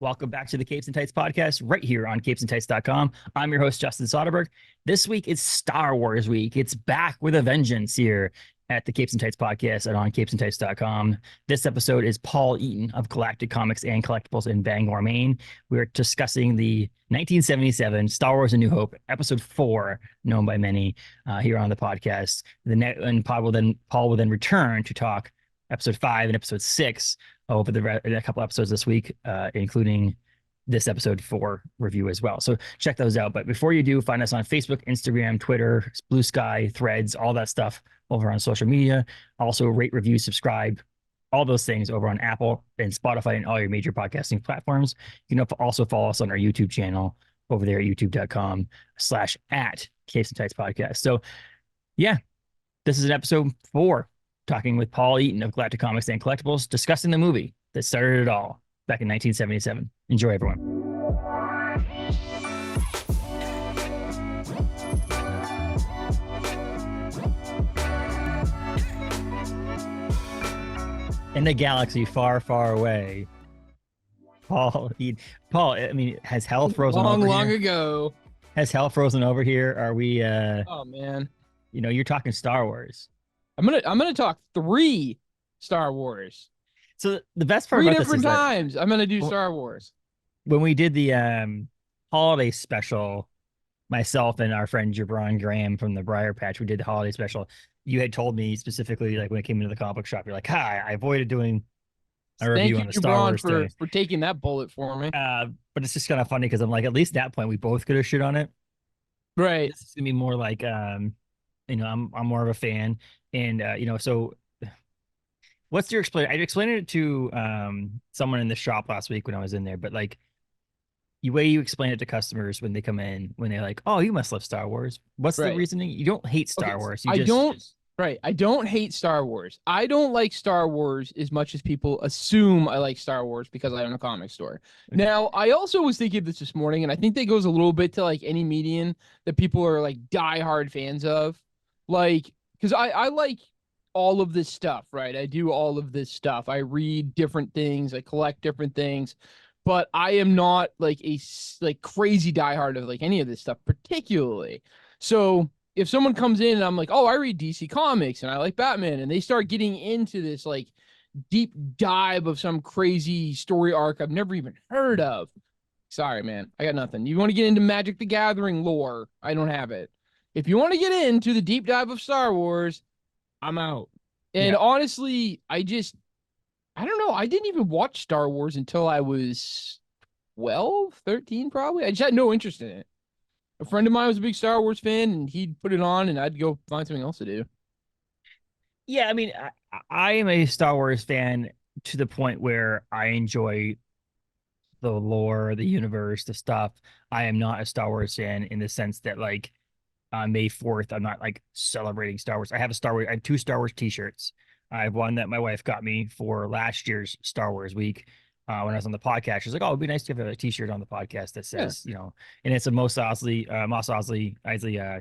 Welcome back to the Capes and Tights podcast right here on capesandtights.com. I'm your host, Justin Soderberg. This week is Star Wars week. It's back with a vengeance here at the Capes and Tights podcast and on capesandtights.com. This episode is Paul Eaton of Galactic Comics and Collectibles in Bangor, Maine. We're discussing the 1977 Star Wars A New Hope, episode 4, known by many here on the podcast. And Paul will then return to talk episode 5 and episode 6 over a couple episodes this week, including this episode 4 review as well. So check those out. But before you do, find us on Facebook, Instagram, Twitter, Blue Sky, Threads, all that stuff over on social media. Also rate, review, subscribe, all those things over on Apple and Spotify and all your major podcasting platforms. You can also follow us on our YouTube channel over there at youtube.com/@Capes and Tights Podcast. So yeah, this is an episode 4. Talking with Paul Eaton of Galactic Comics and Collectibles, discussing the movie that started it all back in 1977. Enjoy, everyone. In a galaxy far, far away, Paul Eaton. Paul, I mean, has hell frozen over here? Long ago. Has hell frozen over here? Are we? Oh man. You know, you're talking Star Wars. I'm gonna talk 3 Star Wars. So the best part 3 about this different is times. I'm gonna do Star Wars. When we did the holiday special, myself and our friend Jabron Graham from the Briar Patch, we did the holiday special. You had told me specifically, like when it came into the comic book shop, you're like, "Hi, I avoided doing a review on the Star Wars for taking that bullet for me." But it's just kind of funny because I'm like, at least at that point we both could have shit on it. Right. This is gonna be more like, I'm more of a fan. And so what's your I explained it to someone in the shop last week when I was in there, but like the way you explain it to customers when they come in, when they're like, "Oh, you must love Star Wars." What's the reasoning? You don't hate Star Wars. I don't hate Star Wars. I don't like Star Wars as much as people assume I like Star Wars because I own a comic store. Now, I also was thinking of this morning, and I think that goes a little bit to like any medium that people are like diehard fans of. Like, because I like all of this stuff, right? I do all of this stuff. I read different things. I collect different things. But I am not like a crazy diehard of like any of this stuff particularly. So if someone comes in and I'm like, "Oh, I read DC Comics and I like Batman," and they start getting into this like deep dive of some crazy story arc I've never even heard of. Sorry, man. I got nothing. You want to get into Magic the Gathering lore? I don't have it. If you want to get into the deep dive of Star Wars, I'm out. And honestly, I don't know. I didn't even watch Star Wars until I was 12, 13 probably. I just had no interest in it. A friend of mine was a big Star Wars fan, and he'd put it on, and I'd go find something else to do. Yeah, I mean, I am a Star Wars fan to the point where I enjoy the lore, the universe, the stuff. I am not a Star Wars fan in the sense that, like, on May 4th, I'm not like celebrating Star Wars. I have 2 Star Wars t-shirts. I have one that my wife got me for last year's Star Wars week. When I was on the podcast, she was like, "Oh, it'd be nice to have a t-shirt on the podcast that says, and it's a Mos Eisley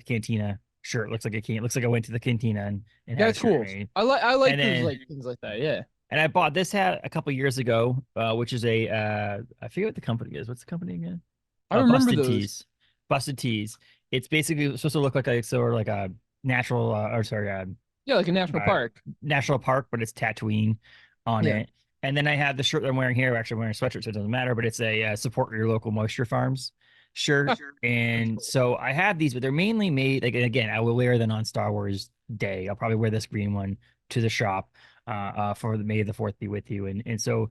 Cantina shirt. Looks like I went to the cantina and that's cool. I like things like things like that. Yeah. And I bought this hat a couple years ago, which is I forget what the company is. What's the company again? I remember Busted those. Tees. Busted Tees. It's basically supposed to look like a natural, like a national park. National park, but it's Tatooine on it. And then I have the shirt that I'm wearing here. Actually, I'm wearing a sweatshirt, so it doesn't matter. But it's a support your local moisture farms shirt. And so I have these, but they're mainly made. Like, again, I will wear them on Star Wars Day. I'll probably wear this green one to the shop for the May the 4th be with you. And so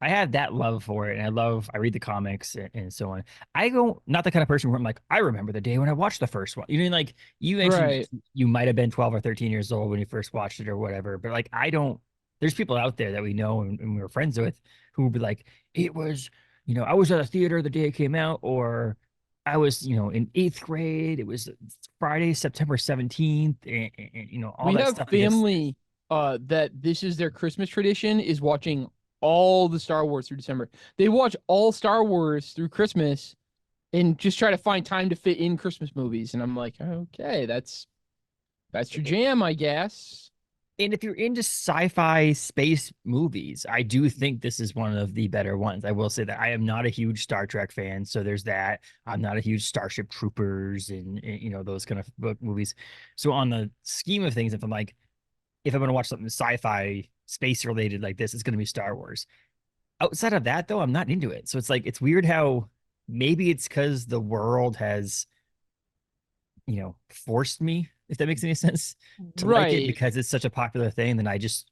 I have that love for it, and I read the comics and so on. I go, not the kind of person where I'm like, I remember the day when I watched the first one. You know, like you mentioned you might have been 12 or 13 years old when you first watched it or whatever, but like I don't. There's people out there that we know and we're friends with who would be like, it was, I was at a theater the day it came out, or I was, in 8th grade. It was Friday, September 17th, and all that stuff. We have family that this is their Christmas tradition, is watching all the Star Wars through December. They watch all Star Wars through Christmas and just try to find time to fit in Christmas movies. And I'm like, okay, that's your jam, I guess. And if you're into sci-fi space movies, I do think this is one of the better ones. I will say that I am not a huge Star Trek fan, so there's that. I'm not a huge Starship Troopers and you know those kind of book movies. So on the scheme of things, if I'm going to watch something sci-fi space related like this, it's going to be Star Wars. Outside of that, though, I'm not into it. So it's like it's weird how maybe it's because the world has forced me, if that makes any sense, to like it Right. because it's such a popular thing. Then I just,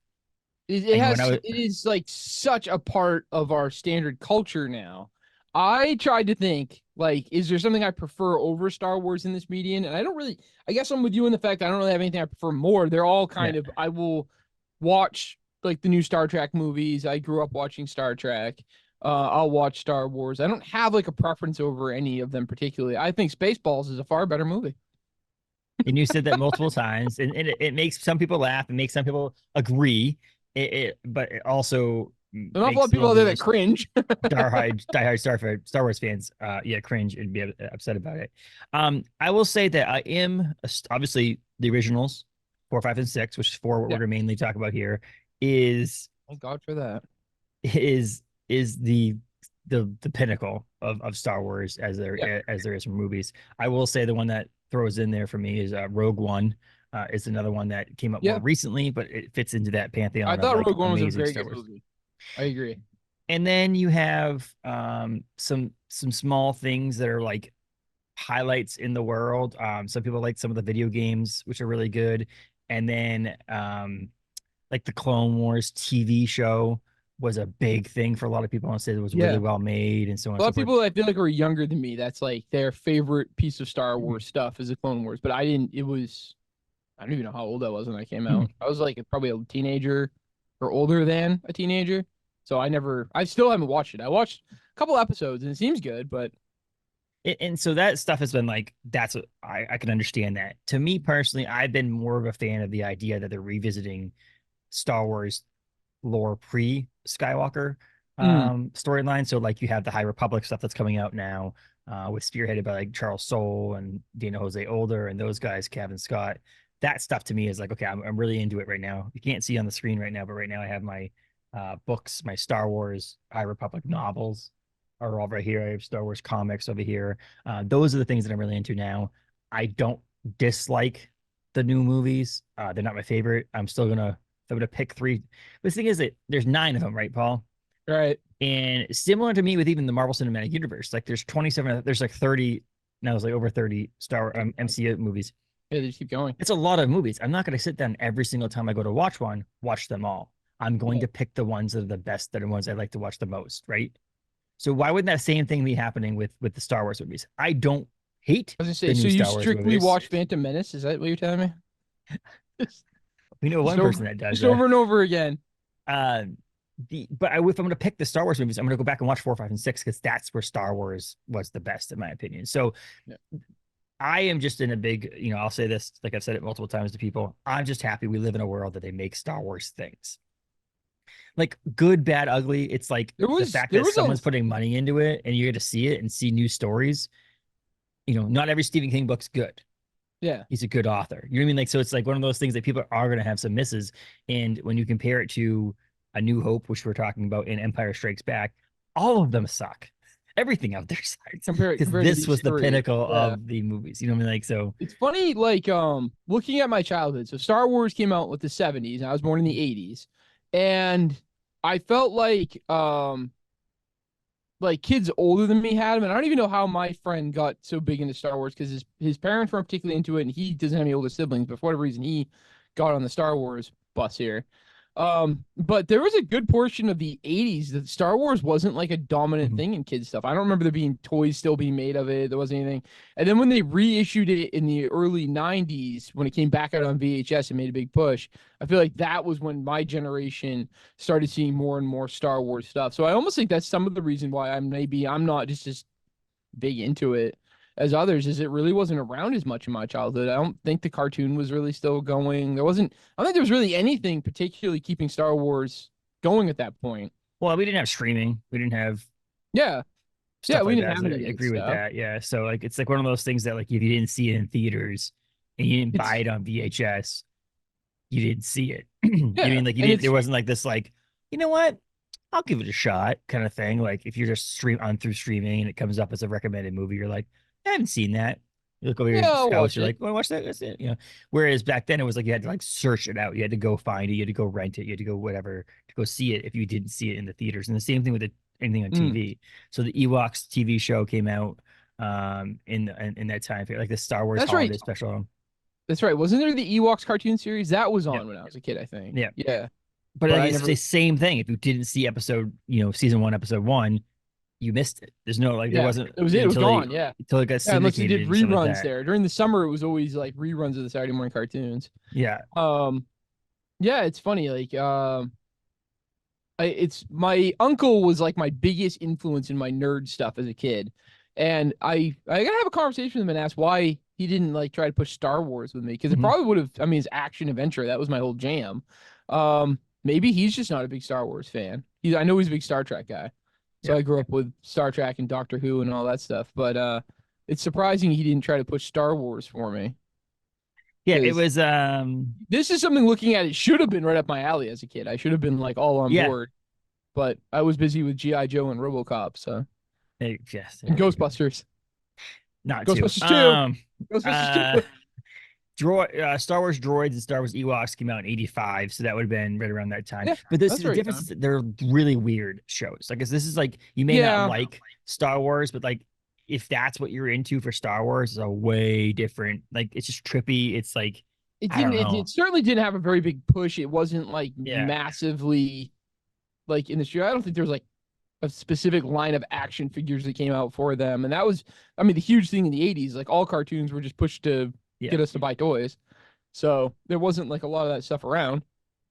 It I know when I has was, it is like such a part of our standard culture now. I tried to think like, is there something I prefer over Star Wars in this median? And I don't really. I guess I'm with you in the fact that I don't really have anything I prefer more. They're all yeah, kind of. I will watch like the new Star Trek movies. I grew up watching Star Trek. I'll watch Star Wars. I don't have like a preference over any of them particularly. I think Spaceballs is a far better movie. and you said that multiple times, and it makes some people laugh, and makes some people agree. But it also There's an awful lot of makes people out little there bit that of cringe. diehard Star Wars fans, yeah, cringe and be upset about it. I will say that I am obviously the originals, 4, 5, and 6, which is four what Yeah, we're going to mainly talk about here, is thank God for that. is the pinnacle of Star Wars Yeah, as there is from movies. I will say the one that throws in there for me is Rogue One. Is another one that came up more yeah. recently, but it fits into that I pantheon of thought like Rogue One was a amazing very Star good Wars. movie. I agree. And then you have some small things that are like highlights in the world. Some people like some of the video games, which are really good. And then like the Clone Wars TV show was a big thing for a lot of people. I say it was really Yeah. well made and so on A and lot so of forth. people I feel like are younger than me. That's like their favorite piece of Star Mhm. Wars stuff is the Clone Wars. But I didn't. It was. I don't even know how old I was when I came Mhm. out. I was like probably a teenager or older than a teenager. So I never. I still haven't watched it. I watched a couple episodes and it seems good, but And so that stuff has been like that's what I can understand that. To me personally, I've been more of a fan of the idea that they're revisiting Star Wars lore pre Skywalker mm, storyline. So like you have the High Republic stuff that's coming out now, with spearheaded by like Charles Soule and Dana Jose Older and those guys, Kevin Scott. That stuff to me is like, okay, I'm really into it right now. You can't see on the screen right now, but right now I have my books, my Star Wars High Republic novels are all right here. I have Star Wars comics over here. Those are the things that I'm really into now. I don't dislike the new movies. They're not my favorite. I'm gonna pick three. But the thing is that there's 9 of them, right, Paul? right. And similar to me with even the Marvel Cinematic Universe, like there's 27, there's like 30, now it's like over 30 MCU movies. Yeah, they just keep going. It's a lot of movies. I'm not going to sit down every single time I go to watch one, watch them all. I'm going Yeah. to pick the ones that are the best, that are ones I like to watch the most, right? So why wouldn't that same thing be happening with the Star Wars movies? I don't hate I was gonna say, the so new you Star Wars strictly movies. watch Phantom Menace? Is that what you're telling me? We know Just one person over, that does just that. over and over again. Uh, if I'm going to pick the Star Wars movies, I'm going to go back and watch 4, 5, and 6 because that's where Star Wars was the best in my opinion. So Yeah. I am just in a big, I'll say this like I've said it multiple times to people. I'm just happy we live in a world that they make Star Wars things like good, bad, ugly. It's like There the was fact there that was a someone's putting money into it and you get to see it and see new stories. Not every Stephen King book's good. yeah. He's a good author. You know what I mean? Like, so it's like one of those things that people are going to have some misses. And when you compare it to A New Hope, which we're talking about, in Empire Strikes Back, all of them suck. Everything out there sucks because Compared to this these was the three. pinnacle Yeah. of the movies. You know what I mean? Like, so It's funny, like looking at my childhood. So Star Wars came out with the 70s, and I was born in the 80s. And I felt like kids older than me had them, and I don't even know how my friend got so big into Star Wars because his parents weren't particularly into it, and he doesn't have any older siblings, but for whatever reason he got on the Star Wars bus here. But there was a good portion of the 80s that Star Wars wasn't like a dominant mhm. thing in kids stuff. I don't remember there being toys still being made of it. There wasn't anything. And then when they reissued it in the early 90s, when it came back out on VHS and made a big push, I feel like that was when my generation started seeing more and more Star Wars stuff. So I almost think that's some of the reason why I'm not just as big into it as others, is it really wasn't around as much in my childhood. I don't think the cartoon was really still going. I don't think there was really anything particularly keeping Star Wars going at that point. Well, we didn't have streaming. We didn't have Yeah. Yeah, stuff we like didn't that. have So I any of that agree with stuff. that. Yeah. So like it's like one of those things that like if you didn't see it in theaters and you didn't buy It's it on VHS, you didn't see it. You Yeah, mean like you and didn't? it's There wasn't like this like, you know what? I'll give it a shot kind of thing. Like if you're just through streaming and it comes up as a recommended movie, you're like, I haven't seen that. You look over your yeah, I'll spouse, watch you're it. like, well, watch that. That's it. You know. Whereas back then it was like you had to like search it out. You had to go find it. You had to go rent it. You had to go whatever to go see it if you didn't see it in the theaters. And the same thing with anything on Mm, TV. So the Ewoks TV show came out in that time period, like the Star Wars that's right. holiday special. That's right. Wasn't there the Ewoks cartoon series that was Yeah. on when I was a kid? I think. Yeah. Yeah, But but like, I it's the never. same thing. If you didn't see season one, episode one, you missed it. There's no like there Yeah, wasn't it was it. It was gone. Yeah. until it got Yeah, unless they syndicated did and stuff like reruns that. there. During the summer, it was always like reruns of the Saturday morning cartoons. Yeah. Um, yeah, it's funny. Like, it's my uncle was like my biggest influence in my nerd stuff as a kid, and I gotta have a conversation with him and ask why he didn't like try to push Star Wars with me because it Mhm. probably would have. I mean, it's action adventure. That was my whole jam. Maybe he's just not a big Star Wars fan. I know he's a big Star Trek guy. So Yeah. I grew up with Star Trek and Doctor Who and all that stuff. But it's surprising he didn't try to push Star Wars for me Yeah, it because was this is something looking at it should have been right up my alley as a kid. I should have been like all on yeah. board, but I was busy with GI Joe and RoboCop, so Yes, and Ghostbusters, not too. Ghostbusters 2, Ghostbusters Uh 2. Star Wars droids and Star Wars Ewoks came out in '85, so that would have been right around that time. Yeah, But this that's is the right difference time. is that they're really weird shows. Like, 'cause this is like you may not Yeah, like Star Wars, but like if that's what you're into for Star Wars, is a way different. Like it's just trippy. It's like it I didn't. don't It know. certainly didn't have a very big push. It wasn't like Yeah, massively like in the show. I don't think there was like a specific line of action figures that came out for them. And that was, I mean, the huge thing in the 80s, like all cartoons were just pushed to yeah, get us to buy toys. So there wasn't like a lot of that stuff around.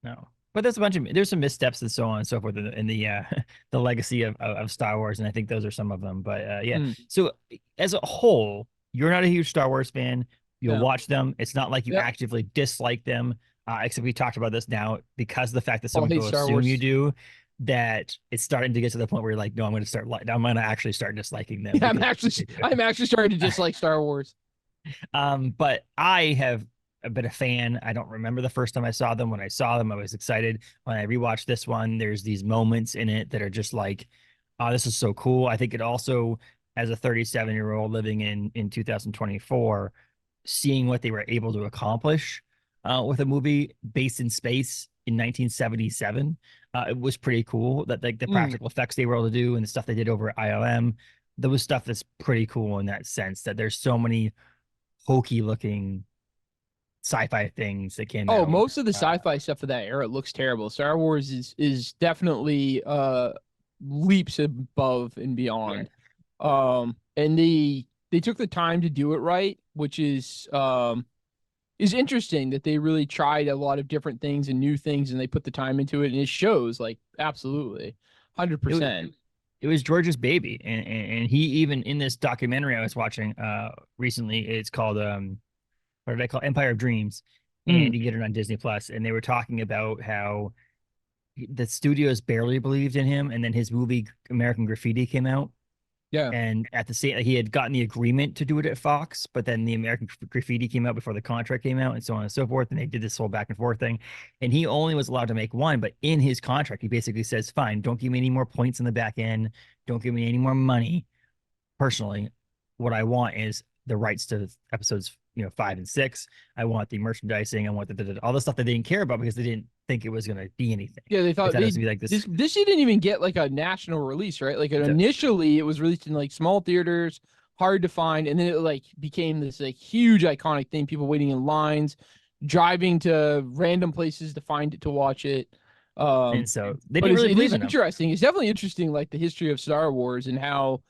no. But there's some missteps and so on and so forth in the the legacy of Star Wars, and I think those are some of them. But yeah. Mm, So as a whole, you're not a huge Star Wars fan. You'll no. watch them. It's not like you Yep. actively dislike them. Except we talked about this now because of the fact that some All hate people Star assume you Wars. do. That it's starting to get to the point where you're like, no, I'm going to actually start disliking them Yeah, because I'm actually starting to dislike Star Wars. but I have been a fan. I don't remember the first time I saw them. When I saw them, I was excited. When I rewatched this one, there's these moments in it that are just like, oh, this is so cool. I think it also, as a 37-year-old living in 2024, seeing what they were able to accomplish with a movie based in space in 1977, it was pretty cool. That like the Mm. practical effects they were able to do and the stuff they did over at ILM, there was stuff that's pretty cool in that sense. That there's so many hokey looking sci-fi things that came Oh, out. most of the sci-fi stuff of that era looks terrible. Star Wars is definitely leaps above and Yeah. beyond. And they took the time to do it right, which is interesting that they really tried a lot of different things and new things and they put the time into it and it shows like absolutely It, 100%. it was George's baby, and he even in this documentary I was watching recently. It's called what did I call Empire of Dreams, Mm, and you get it on Disney Plus. And they were talking about how the studios barely believed in him, and then his movie American Graffiti came out. yeah. And at the same, he had gotten the agreement to do it at Fox, but then the American Graffiti came out before the contract came out, and so on and so forth. And they did this whole back and forth thing. And he only was allowed to make one, but in his contract, he basically says, "Fine, don't give me any more points in the back end. Don't give me any more money. Personally, what I want is the rights to episodes, 5 and 6. I want the merchandising. I want all the stuff that they didn't care about because they didn't think it was going to be anything. Yeah, they They thought thought it was going to be like this. this didn't even get like a national release, right? Like initially it was released in like small theaters, hard to find, and then it like became this like huge iconic thing, people waiting in lines, driving to random places to find it to watch it. And Um, so they but didn't really it believe is in him. interesting. It's definitely interesting, like the history of Star Wars and how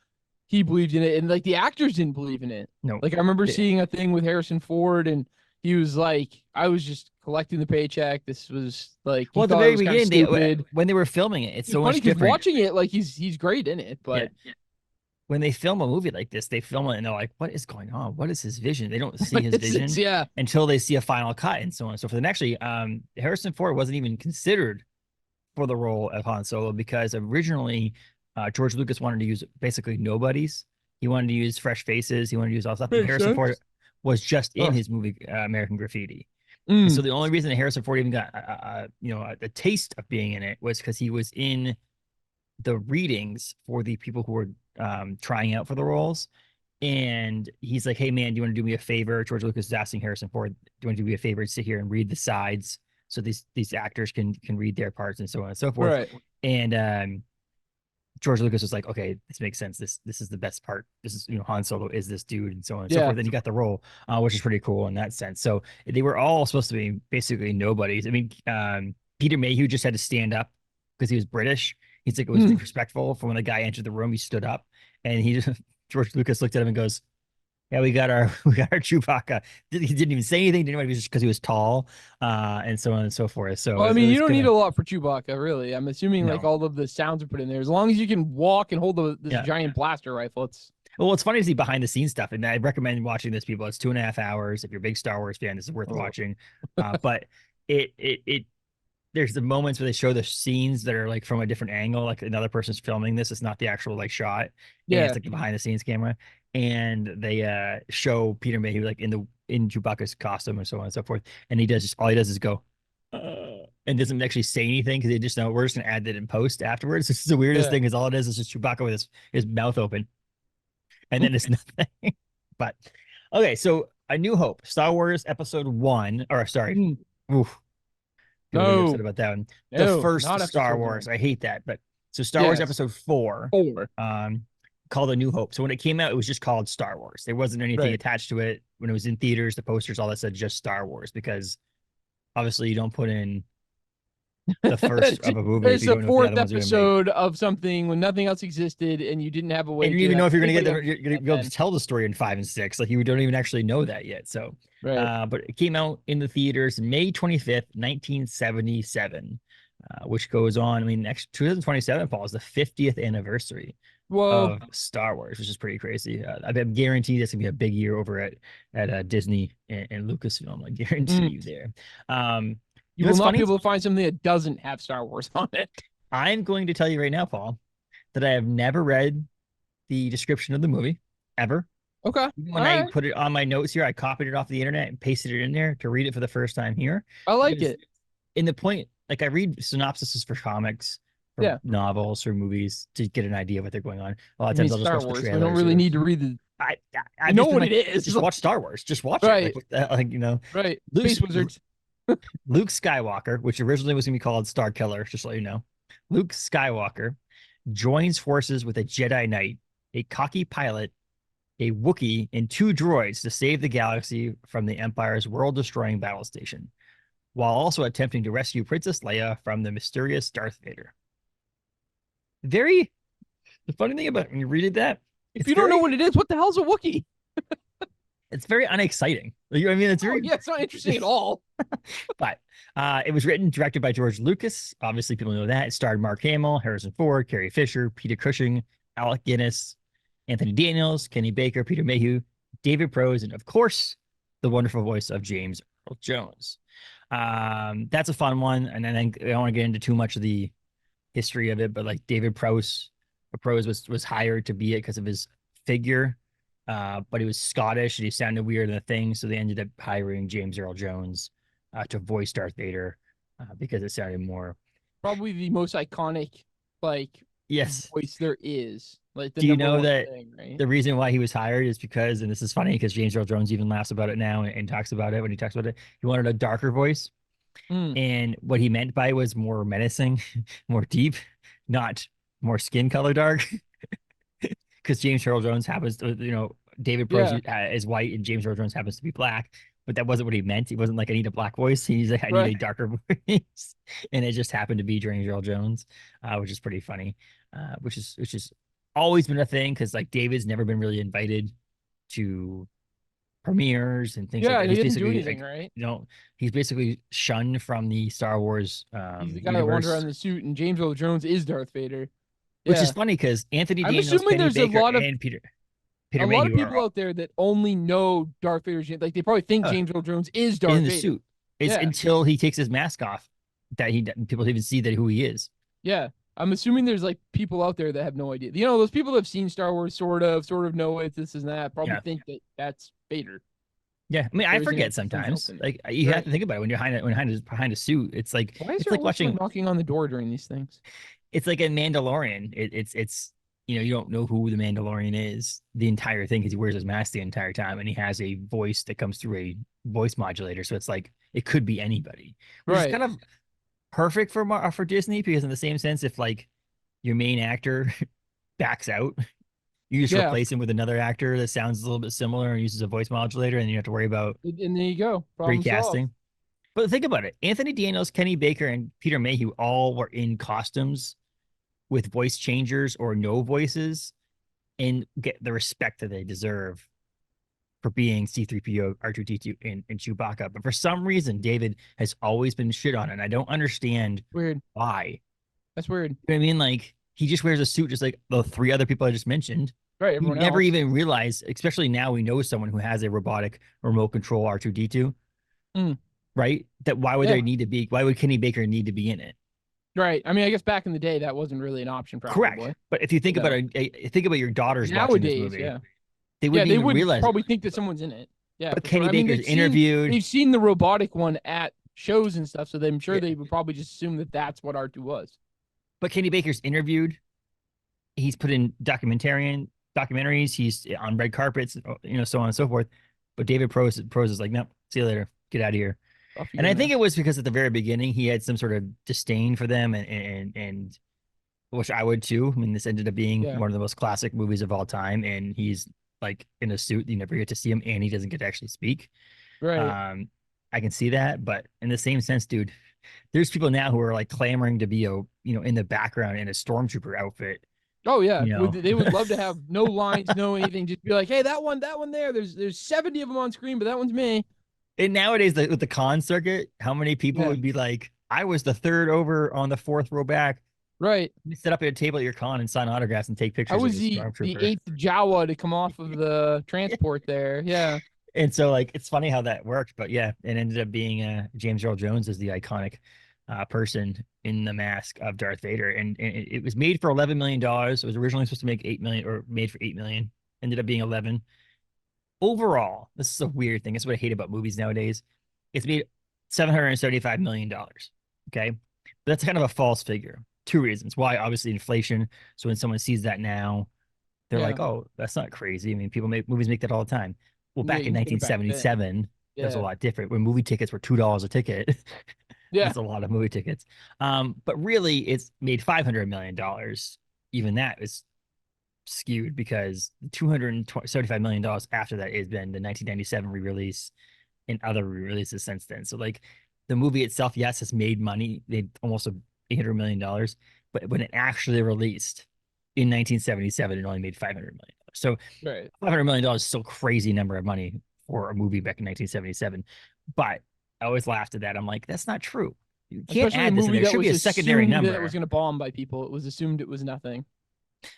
he believed in it, and like the actors didn't believe in it. No. Like I remember seeing a thing with Harrison Ford, and he was like, "I was just collecting the paycheck. This was like he Well, at the thought it very was kind of beginning, stupid." when they were filming it, it's It's so funny much because different. watching it, like he's great in it, Yeah. but When they film a movie like this, they film it and they're like, what is going on? What is his vision? They don't see his vision yeah, until they see a final cut and so on and so forth. And actually, Harrison Ford wasn't even considered for the role of Han Solo because originally George Lucas wanted to use basically nobodies. He wanted to use fresh faces. He wanted to use all stuff. And makes Harrison Ford sense. was just in Oh, his movie American Graffiti. And so Mm. the only reason that Harrison Ford even got a taste of being in it was because he was in the readings for the people who were trying out for the roles. And he's like, "Hey man, do you want to do me a favor?" George Lucas is asking Harrison Ford, "Do you want to do me a favor and sit here and read the sides so these actors can read their parts and so on and so forth?" Right. And George Lucas was like, "Okay, this makes sense. This is the best part. This is Han Solo is this dude and so on and so Yeah. forth." Then he got the role, which is pretty cool in that sense. So they were all supposed to be basically nobodies. I mean, Peter Mayhew just had to stand up because he was British. He's like, it was Mm. disrespectful for when the guy entered the room. He stood up, and he just George Lucas looked at him and goes, "Yeah, we got our Chewbacca." He didn't even say anything. Didn't even just because he was tall, and so on and so forth. So Well, I it mean, you was don't kind need of a lot for Chewbacca, really. I'm assuming like no, all of the sounds are put in there. As long as you can walk and hold this yeah. giant blaster rifle, it's Well, what's funny to see behind the scenes stuff, and I recommend watching this. People, it's 2.5 hours. If you're a big Star Wars fan, this is worth oh. watching. But it there's the moments where they show the scenes that are like from a different angle, like another person's filming this. It's not the actual like shot, and it's Yeah. like the behind the scenes camera, and they show Peter Mayhew like in Chewbacca's costume and so on and so forth, and all he does is go. And doesn't actually say anything because they just know we're just gonna add that in post afterwards. This is the weirdest Yeah. thing is all it is just Chewbacca with his mouth open and then it's nothing. But okay, so A New Hope, Star Wars Episode One, or sorry, Mm. oof, people gonna get upset No, about that one. The no, first not Star episode Wars, one. I hate that, but so Star Wars Yes. Episode Four, 4. um, called A New Hope. So when it came out, it was just called Star Wars. There wasn't anything Right. attached to it. When it was in theaters, the posters, all that said just Star Wars because obviously you don't put in the first of a movie if It's you the don't know if the fourth other ones are gonna make. episode of something when nothing else existed and you didn't have a And way you don't to even know have if you're gonna get anybody the, else you're gonna that be able to then. tell the story in 5 and 6. Like you don't even actually know that yet. So, Right. but it came out in the theaters May 25th, 1977, which goes on. I mean, next 2027 Paul is the 50th anniversary Well, of Star Wars, which is pretty crazy. I'm guaranteed it's gonna be a big year over at Disney and Lucasfilm. I guarantee mm, you there. Um, you you know will what's not be funny? able to find something that doesn't have Star Wars on it. I'm going to tell you right now, Paul, that I have never read the description of the movie ever. Okay. Even when All I right. put it on my notes here, I copied it off the internet and pasted it in there to read it for the first time here. I like Because it. in the point, like I read synopsises for comics, for Yeah. novels, for movies to get an idea of what they're going on. A lot I of mean, times I'll just Star watch the Wars. We don't trailers really or need to read the. We I've know just been what it like, is. just watch Star Wars. Just watch it. Right. Like, like Right. Luke, Space Wizards. Luke Skywalker, which originally was going to be called Star Killer, just to let you know. Luke Skywalker joins forces with a Jedi Knight, a cocky pilot, a Wookiee, and two droids to save the galaxy from the Empire's world-destroying battle station, while also attempting to rescue Princess Leia from the mysterious Darth Vader. Very the funny thing about when you read that, If it's you don't know very what it is, what the hell's a Wookiee? it's very unexciting. Like, I mean, it's Oh, very yeah, it's not interesting at all. but it was written, directed by George Lucas. Obviously, people know that. It starred Mark Hamill, Harrison Ford, Carrie Fisher, Peter Cushing, Alec Guinness, Anthony Daniels, Kenny Baker, Peter Mayhew, David Prose, and of course, the wonderful voice of James Earl Jones. That's a fun one. And then I don't want to get into too much of the history of it, but like David Prose was hired to be it because of his figure. But he was Scottish and he sounded weird in the thing, so they ended up hiring James Earl Jones to voice Darth Vader because it sounded more. Probably the most iconic, like, Yes. voice there is. Like, the Do you number know one that thing, right? the reason why he was hired is because, and this is funny because James Earl Jones even laughs about it now and talks about it when he talks about it. He wanted a darker voice, Mm, and what he meant by it was more menacing, more deep, not more skin color dark. Because James Earl Jones happens to, David Prose yeah, is white and James Earl Jones happens to be black. But that wasn't what he meant. He wasn't like, I need a black voice. He's like, I need right. a darker voice. And it just happened to be James Earl Jones, which is pretty funny, which is always been a thing because like David's never been really invited to premieres and things like Yeah, that. he He's didn't do basically anything, like, right? he's basically shunned from the Star Wars He's the guy that wandered around universe, in the suit, and James Earl Jones is Darth Vader. which is Yeah. funny because Anthony I'm Daniels, assuming Kenny there's a Baker, lot of and a Peter lot of Mayhew are people all, out there that only know Darth Vader's like they probably think uh, James Earl Jones is in Darth the Vader. suit. It's Yeah. until he takes his mask off that people even see that who he is. Yeah. I'm assuming there's like people out there that have no idea. Those people that have seen Star Wars sort of know it, this and that, probably Yeah. think that that's Vader. Yeah, I mean, I There isn't forget some help sometimes. in there. Like you have Right. to think about it when you're behind a suit. Why is It's there like always someone watching. knocking on the door during these things? It's like a Mandalorian. It's you don't know who the Mandalorian is the entire thing because he wears his mask the entire time and he has a voice that comes through a voice modulator. So it's like it could be anybody, which is Right. kind of perfect for Disney because in the same sense, if like your main actor backs out, you just Yeah. replace him with another actor that sounds a little bit similar and uses a voice modulator, and you have to worry about And there you go. Problem solved. recasting. But think about it: Anthony Daniels, Kenny Baker, and Peter Mayhew all were in costumes with voice changers or no voices and get the respect that they deserve for being C3PO, R2D2, and Chewbacca. But for some reason, David has always been shit on, and I don't understand Weird. why. That's weird. You know what I mean? Like, he just wears a suit just like the three other people I just mentioned. Right. You Everyone never else. even realize, especially now we know someone who has a robotic remote control R2D2, Mm. right? That Yeah. why would Kenny Baker need to be in it? Right. I mean, I guess back in the day that wasn't really an option, Correct. probably. But if you think You about know. think about your daughters watching this Nowadays, movie, yeah. they Yeah, wouldn't they even would realize it. probably think that someone's in it. Yeah, But for sure. Kenny I mean, Baker's interviewed. they've seen the robotic one at shows and stuff, so I'm sure Yeah. they would probably just assume that that's what R2 was. But Kenny Baker's interviewed. He's put in documentaries. He's on red carpets, so on and so forth. But David Prose is like, nope, see you later. Get out of here. Off you And go I now. think it was because at the very beginning he had some sort of disdain for them, and which I would too. I mean, this ended up being Yeah. one of the most classic movies of all time, and he's like in a suit. You never get to see him, and he doesn't get to actually speak. Right. Um, I can see that, but in the same sense, dude, there's people now who are like clamoring to be in the background in a stormtrooper outfit. Oh yeah, You know, they would love to have no lines, no anything. Just be like, hey, that one there. There's 70 of them on screen, but that one's me. and nowadays with the con circuit, how many people Yeah. would be like, I was the third over on the fourth row back. Right. You sit up at a table at your con and sign autographs and take I pictures as was a the stormtrooper. eighth Jawa to come off of the transport there. Yeah. And so like it's funny how that worked, but yeah, it ended up being James Earl Jones as the iconic person in the mask of Darth Vader, and it was made for $11 million. It was originally supposed to make 8 million, or made for 8 million. Ended up being 11. Overall, this is a weird thing. That's what I hate about movies nowadays. It's made $775 million. Okay, but that's kind of a false figure. Two reasons why: obviously inflation. So when someone sees that now, they're Yeah. like, "Oh, that's not crazy." I mean, movies make that all the time. Well, Yeah. back in You think back then. 1977, it was a Yeah. lot different. When movie tickets were $2 a ticket, Yeah. that's a lot of movie tickets. But really, it's made $500 million. Even that is skewed because $275 million after that has been the 1997 re-release and other re-releases since then. So like the movie itself, yes, has made money. They almost $800 million, but when it actually released in 1977, it only made $500 million. So Right. $500 million is still a crazy number of money for a movie back in 1977. But I always laughed at that. I'm like, that's not true. You can't Especially a add this in movie there. It that should be was a secondary assumed that number. it was going to bomb by people. It was assumed it was nothing.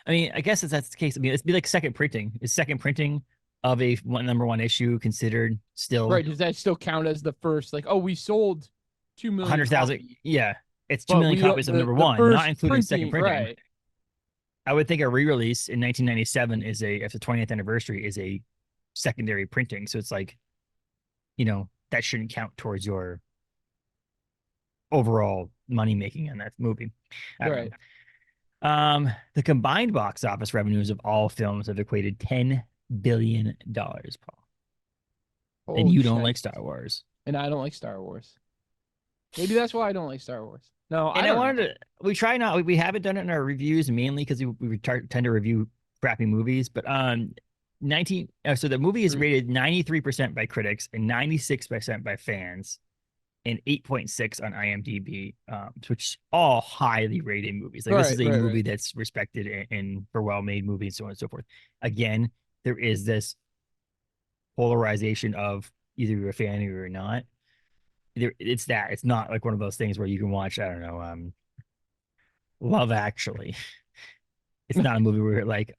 I mean, I guess if that's the case, I mean, it'd be like second printing. Is second printing of a number one issue considered still Right. Does that still count as the first? Like, oh, we sold 2 million 100,000? copies, Yeah, it's two but million we copies of the number the one, not first including second printing, printing. right? I would think a re-release in 1997 is if the 20th anniversary is a secondary printing. So it's like, that shouldn't count towards your overall money making on that movie. I don't Right. know. The combined box office revenues of all films have equated $10 billion, Paul. And Holy you don't shit. like Star Wars. And I don't like Star Wars. Maybe that's why I don't like Star Wars. No, And I I don't wanted know. to, we try not, we haven't done it in our reviews mainly because we tend to review crappy movies. But so the movie is rated 93% by critics and 96% by fans, and 8.6 on IMDb, which all highly rated movies. Like this is a movie that's respected in for well-made movies, so on and so forth. Again, there is this polarization of either you're a fan or you're not. It's not like one of those things where you can watch, I don't know, Love Actually. It's not a movie where like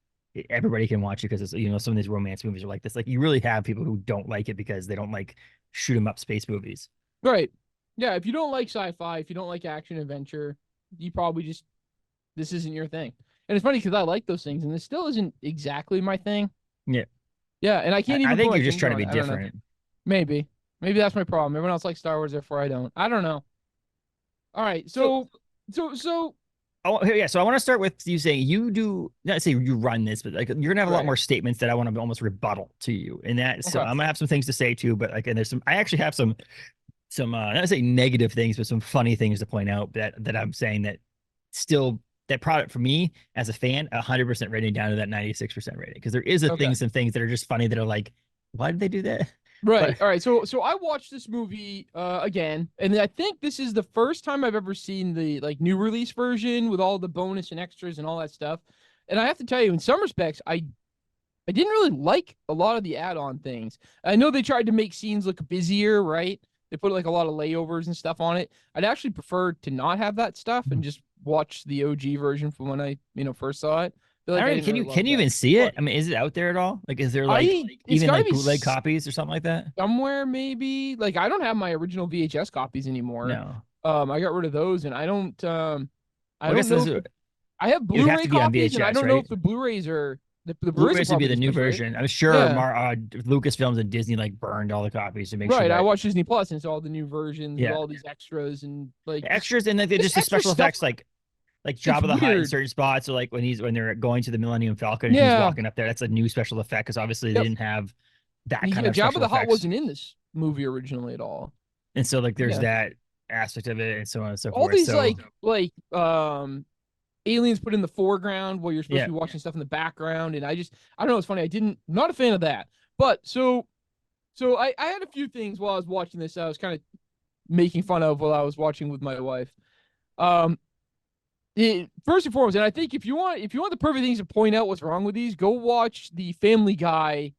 everybody can watch it because it's some of these romance movies are like this. Like you really have people who don't like it because they don't like shoot 'em up space movies. Right. Yeah, if you don't like sci-fi, if you don't like action adventure, you probably just this isn't your thing. And it's funny because I like those things, and this still isn't exactly my thing. Yeah. Yeah, and I can't I even think put my you're just finger trying to on be it. I don't know. different. Maybe. Maybe that's my problem. Everyone else likes Star Wars, therefore I don't. I don't know. All right. So, So yeah. So I want to start with you saying you do not say you run this, but like you're gonna have a lot right. more statements that I want to almost rebuttal to you, and that. So Okay. I'm gonna have some things to say too, but like, and there's some. I actually have some not to say negative things, but some funny things to point out that I'm saying that still that product for me as a fan, 100% rating down to that 96% rating because there is Okay. some things that are just funny that are like, why did they do that? Right. But All right. So I watched this movie again, and I think this is the first time I've ever seen the like new release version with all the bonus and extras and all that stuff. And I have to tell you, in some respects, I didn't really like a lot of the add-on things. I know they tried to make scenes look busier, right? They put like a lot of layovers and stuff on it. I'd actually prefer to not have that stuff and just watch the OG version from when I, first saw it. Feel I like I don't know, didn't really can love you that. even see it? But I mean, is it out there at all? Like, is there it's even got to like be bootleg copies or something like that? somewhere maybe. Like I don't have my original VHS copies anymore. No. I got rid of those, and I Well, I don't guess know those if are, I have it would have Blu-ray to be on copies, and I VHS, don't know right? if the Blu-rays are the Blu-rays are Blu-rays would be probably the new disc, right? version. I'm sure Yeah. Lucasfilms and Disney like burned all the copies to make sure Right, I that watched Disney Plus and it's all the new versions with yeah, all these extras and like the extras and like they this just the extra special stuff. effects like It's Jabba the Hutt in weird. certain spots or like when they're going to the Millennium Falcon and he's Yeah, walking up there. That's a new special effect because obviously they yep. didn't have that kind Yeah, of Jabba special the Hutt effects, wasn't in this movie originally at all. and so like there's Yeah, that aspect of it and so on and so all forth. these So aliens put in the foreground while you're supposed yeah, to be watching stuff in the background, and I don't know, it's funny. Not a fan of that. But so I had a few things while I was watching this. I was kind of making fun of while I was watching with my wife. Um, first and foremost, and I think if you want the perfect things to point out what's wrong with these, go watch the Family Guy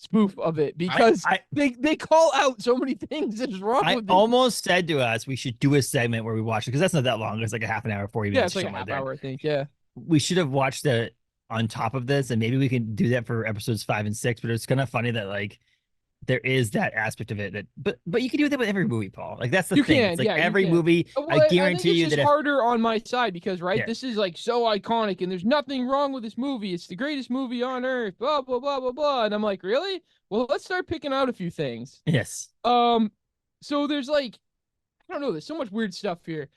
spoof of it because I they call out so many things that is wrong I with it. almost said to us we should do a segment where we watch it because that's not that long. It's like a half an hour, 40 Yeah, minutes it's or like a something like half that. hour, I think. Yeah. We should have watched it on top of this, and maybe we can do that for episodes 5 and 6. But it's kind of funny that like there is that aspect of it that, but you can do that with every movie, Paul. Like that's the You thing. It's can, like yeah, you every can. movie. Well, I I think guarantee it's you just that if harder on my side because, right, yeah, this is like so iconic and there's nothing wrong with this movie. It's the greatest movie on earth, blah, blah, blah, blah, blah. And I'm like, really? Well, let's start picking out a few things. yes, Um, so there's like, I don't know, there's so much weird stuff here.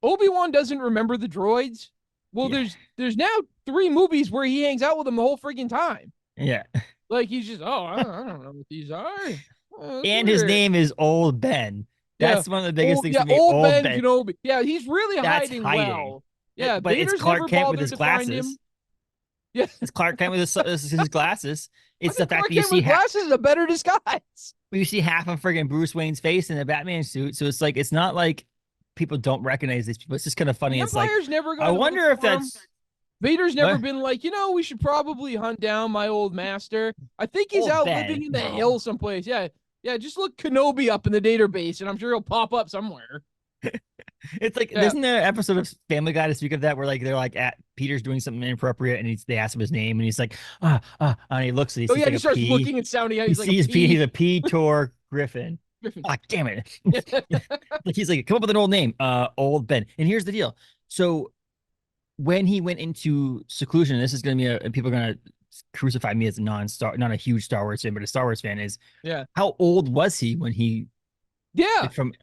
Obi-Wan doesn't remember the droids. Well, yeah, there's now 3 movies where he hangs out with them the whole freaking time. yeah, Like he's just, oh, I don't know what these are. Oh, that's and his weird. name is Old Ben. Yeah. That's one of the biggest things for me. Old Old Ben Ben. Kenobi. Yeah, he's really That's hiding hiding. well. Yeah, But it's Vader's never Clark Kent with bothered his to find him. glasses. Yeah, It's Clark Kent with his glasses. I It's the think fact Clark that you Kent see with glasses is a better disguise. half of friggin' Bruce Wayne's face in a Batman suit. So it's like it's not like people don't recognize these people. It's just kind of funny. The It's like Empire's never I gone to look wonder if for him. that's Vader's never what been like, we should probably hunt down my old master. I think he's Old out Ben. living in the No. hills someplace. Yeah. Yeah, just look Kenobi up in the database, and I'm sure he'll pop up somewhere. It's like Yeah. isn't there an episode of Family Guy to speak of that where like they're like at Peter's doing something inappropriate and they ask him his name and he's like and he looks and he Oh sees yeah, like he a starts P. looking and sounding out. He He's like sees a P. P. He's a P. Tor Griffin. Griffin. Ah, damn it! Like he's like, come up with an old name, Old Ben. And here's the deal. So when he went into seclusion, this is going to be and people are going to crucify me as a not a huge Star Wars fan, but a Star Wars fan is. Yeah. How old was he when he Yeah. like, from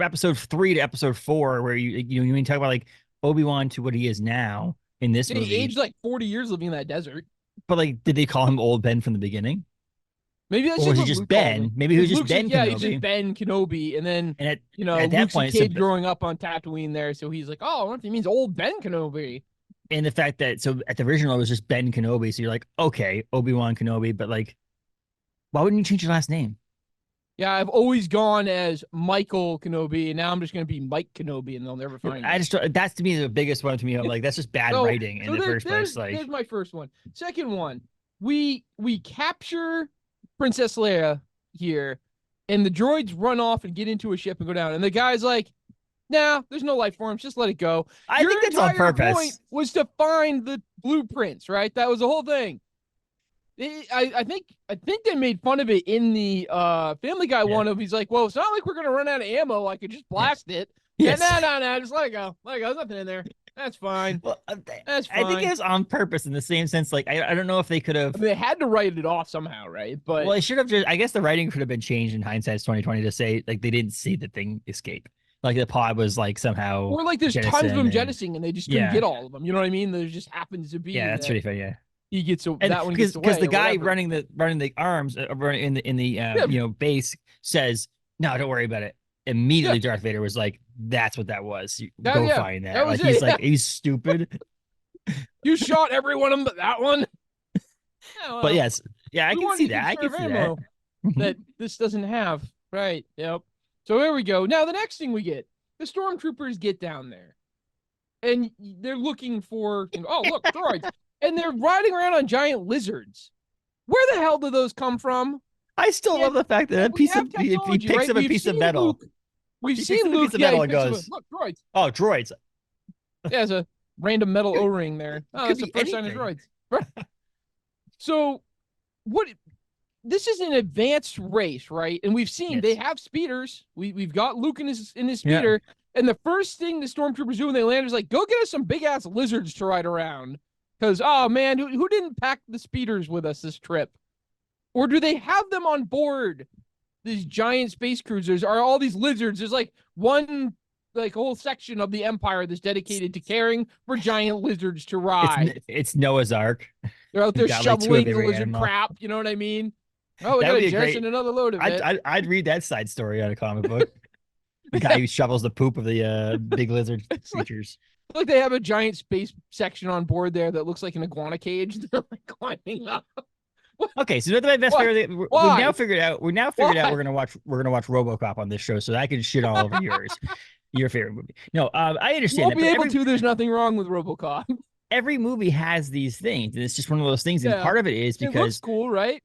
episode 3 to episode 4, where you talk about like Obi-Wan to what he is now in this He movie. aged like 40 years living in that desert. But like, did they call him Old Ben from the beginning, Maybe that's or was he what just Luke called Ben? him. Maybe he was just Luke's Ben yeah, Kenobi. he's just Ben Kenobi, and then And at that Luke's point, a kid growing up on Tatooine there, so he's like, oh, I wonder if he means old Ben Kenobi. and the fact that so at the original it was just Ben Kenobi, so you're like, okay, Obi-Wan Kenobi, but like, why wouldn't you change your last name? Yeah, I've always gone as Michael Kenobi, and now I'm just gonna be Mike Kenobi, and they'll never find I me. just that's to me the biggest one to me. I'm like, that's just bad writing in the first place. Like, there's my first one. Second one, we capture Princess Leia here, and the droids run off and get into a ship and go down, and the guy's like, nah, there's no life forms, just let it go. I think that's on purpose. Point was to find the blueprints, right? That was the whole thing. I think they made fun of it in the Family Guy one of he's like, well, it's not like we're gonna run out of ammo. I could just blast it. Yes. Yeah, no, just let it go. Let it go. There's nothing in there. That's fine. Well, That's I think it fine. was on purpose in the same sense. Like, I don't know if they could I have. mean, they had to write it off somehow, right? Well, But it should have just. I guess the writing could have been changed in hindsight, 2020, to say like they didn't see the thing escape. Like the pod was like somehow or like there's tons of them jettisoned, and jettisoning and they just couldn't yeah, get all of them. You know what I mean? There just happens to be yeah, that's that really funny. Yeah, he gets and that one gets because away the or guy whatever. running the arms in the Yeah, base says, "No, don't worry about it." yeah, Immediately, Darth Vader was like, "That's what that was. You that, go yeah, find that that." was Like it. Yeah, he's stupid. you shot every one of them, but that one. Yeah, But well, yes, yeah, I we can wanted see to that. I can conserve see that. ammo that this doesn't have. Right. Yep. So here we go. Now the next thing we get, the stormtroopers get down there, and they're looking for. Oh, look, droids, and they're riding around on giant lizards. Where the hell do those come from? I still Yeah, love the fact that a we piece have of he technology, picks right? up a We've piece of seen metal. Luke. We've He picks seen up a Luke. piece of Yeah, he metal and picks up goes, look droids. "Oh, droids." Yeah, there's a random metal Could, O-ring there. Oh, could that's the be first sign of anything. droids. So what? This is an advanced race, right? And we've seen they Yes. have speeders. We've got Luke in his Yeah. speeder, and the first thing the stormtroopers do when they land is like, go get us some big ass lizards to ride around. Because oh man, who didn't pack the speeders with us this trip? Or do they have them on board? These giant space cruisers are all these lizards. There's like one like whole section of the Empire that's dedicated to caring for giant lizards to ride. It's Noah's Ark. They're out We've there got like two of shoveling the every lizard animal. crap. You know what I mean? Oh, we That got would to be a jettison great. another load of it. I'd read that side story on a comic book. The guy who shovels the poop of the big lizard It's creatures. like they have a giant space section on board there that looks like an iguana cage. They're like climbing up. Okay, so my best What? favorite. We've now Why? figured out. Why? We're gonna watch RoboCop on this show, so I can shit all over yours. Your favorite movie. No, I You understand won't that, be but able to. There's nothing wrong with RoboCop. every movie has these things, and it's just one of those things. And Yeah, part of it is it looks because, cool, right?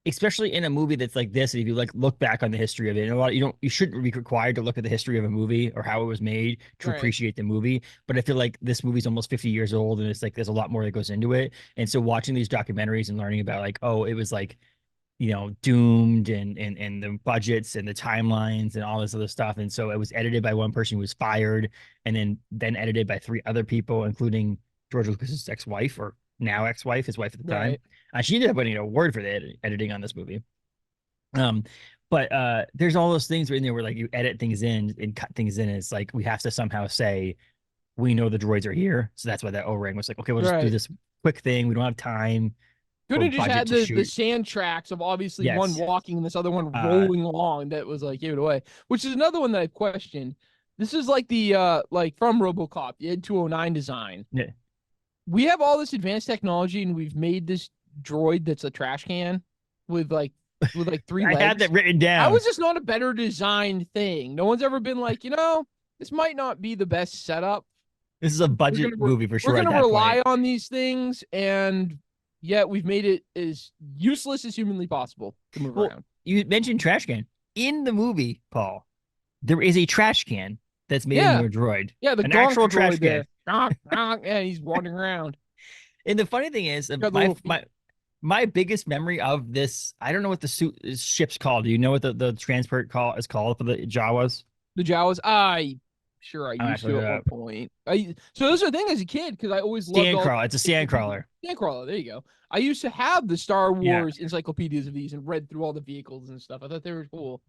especially in a movie that's like this, if you like look back on the history of it, and you shouldn't be required to look at the history of a movie or how it was made to Right. appreciate the movie. But I feel like this movie's almost 50 years old, and it's like there's a lot more that goes into it. And so watching these documentaries and learning about like, oh, it was like doomed and the budgets and the timelines and all this other stuff. And so it was edited by one person who was fired, and then edited by three other people, including George Lucas's ex-wife, or now ex-wife, his wife at the time. Right. She ended up winning an award for the editing on this movie. Um, but there's all those things in there where like you edit things in and cut things in, and it's like we have to somehow say we know the droids are here, so that's why that O-ring was like, okay, we'll just do Right. this quick thing. We don't have time Could or have just budget had to the shoot. sand tracks of obviously one Yes. walking and this other one Uh, rolling along that was like gave it away, which is another one that I've questioned. This is like the like from RoboCop, the Ed 209 design. yeah. We have all this advanced technology and we've made this droid that's a trash can with like three I legs. had that written down. How is this not a better designed thing? No one's ever been like, this might not be the best setup. This is a budget movie for sure. We're At gonna that rely point. on these things, and yet we've made it as useless as humanly possible to move Well, around. you mentioned trash can in the movie, Paul. There is a trash can that's made Yeah. into a droid. Yeah, the An gonk actual trash droid can. there. Gonk, gonk. Yeah, he's wandering around. And the funny thing is, Got the little feet. my biggest memory of this, I don't know what the ship's called. Do you know what the transport is called for the Jawas? The Jawas. I I'm used actually to looking at it one point. So this is the thing as a kid because I always loved all Sandcrawler. It's a sandcrawler. Sandcrawler. There you go. I used to have the Star Yeah. Wars encyclopedias of these and read through all the vehicles and stuff. I thought they were cool.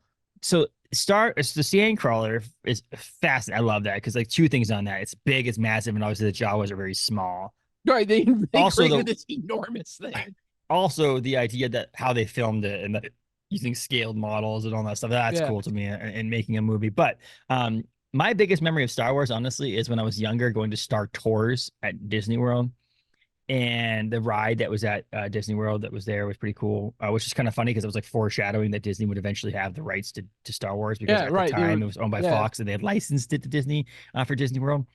So it's the Sandcrawler is fast. I love that because like two things on that. It's big, it's massive, and obviously the Jawas are very small. Right, they Also, created this enormous thing. Also, the idea that how they filmed it and using scaled models and all that stuff, that's Yeah. cool to me in making a movie. But my biggest memory of Star Wars, honestly, is when I was younger going to Star Tours at Disney World. And the ride that was at Disney World that was there was pretty cool, which is kind of funny because it was like foreshadowing that Disney would eventually have the rights to Star Wars because at the time it was owned by Fox and they had licensed it to Disney for Disney World.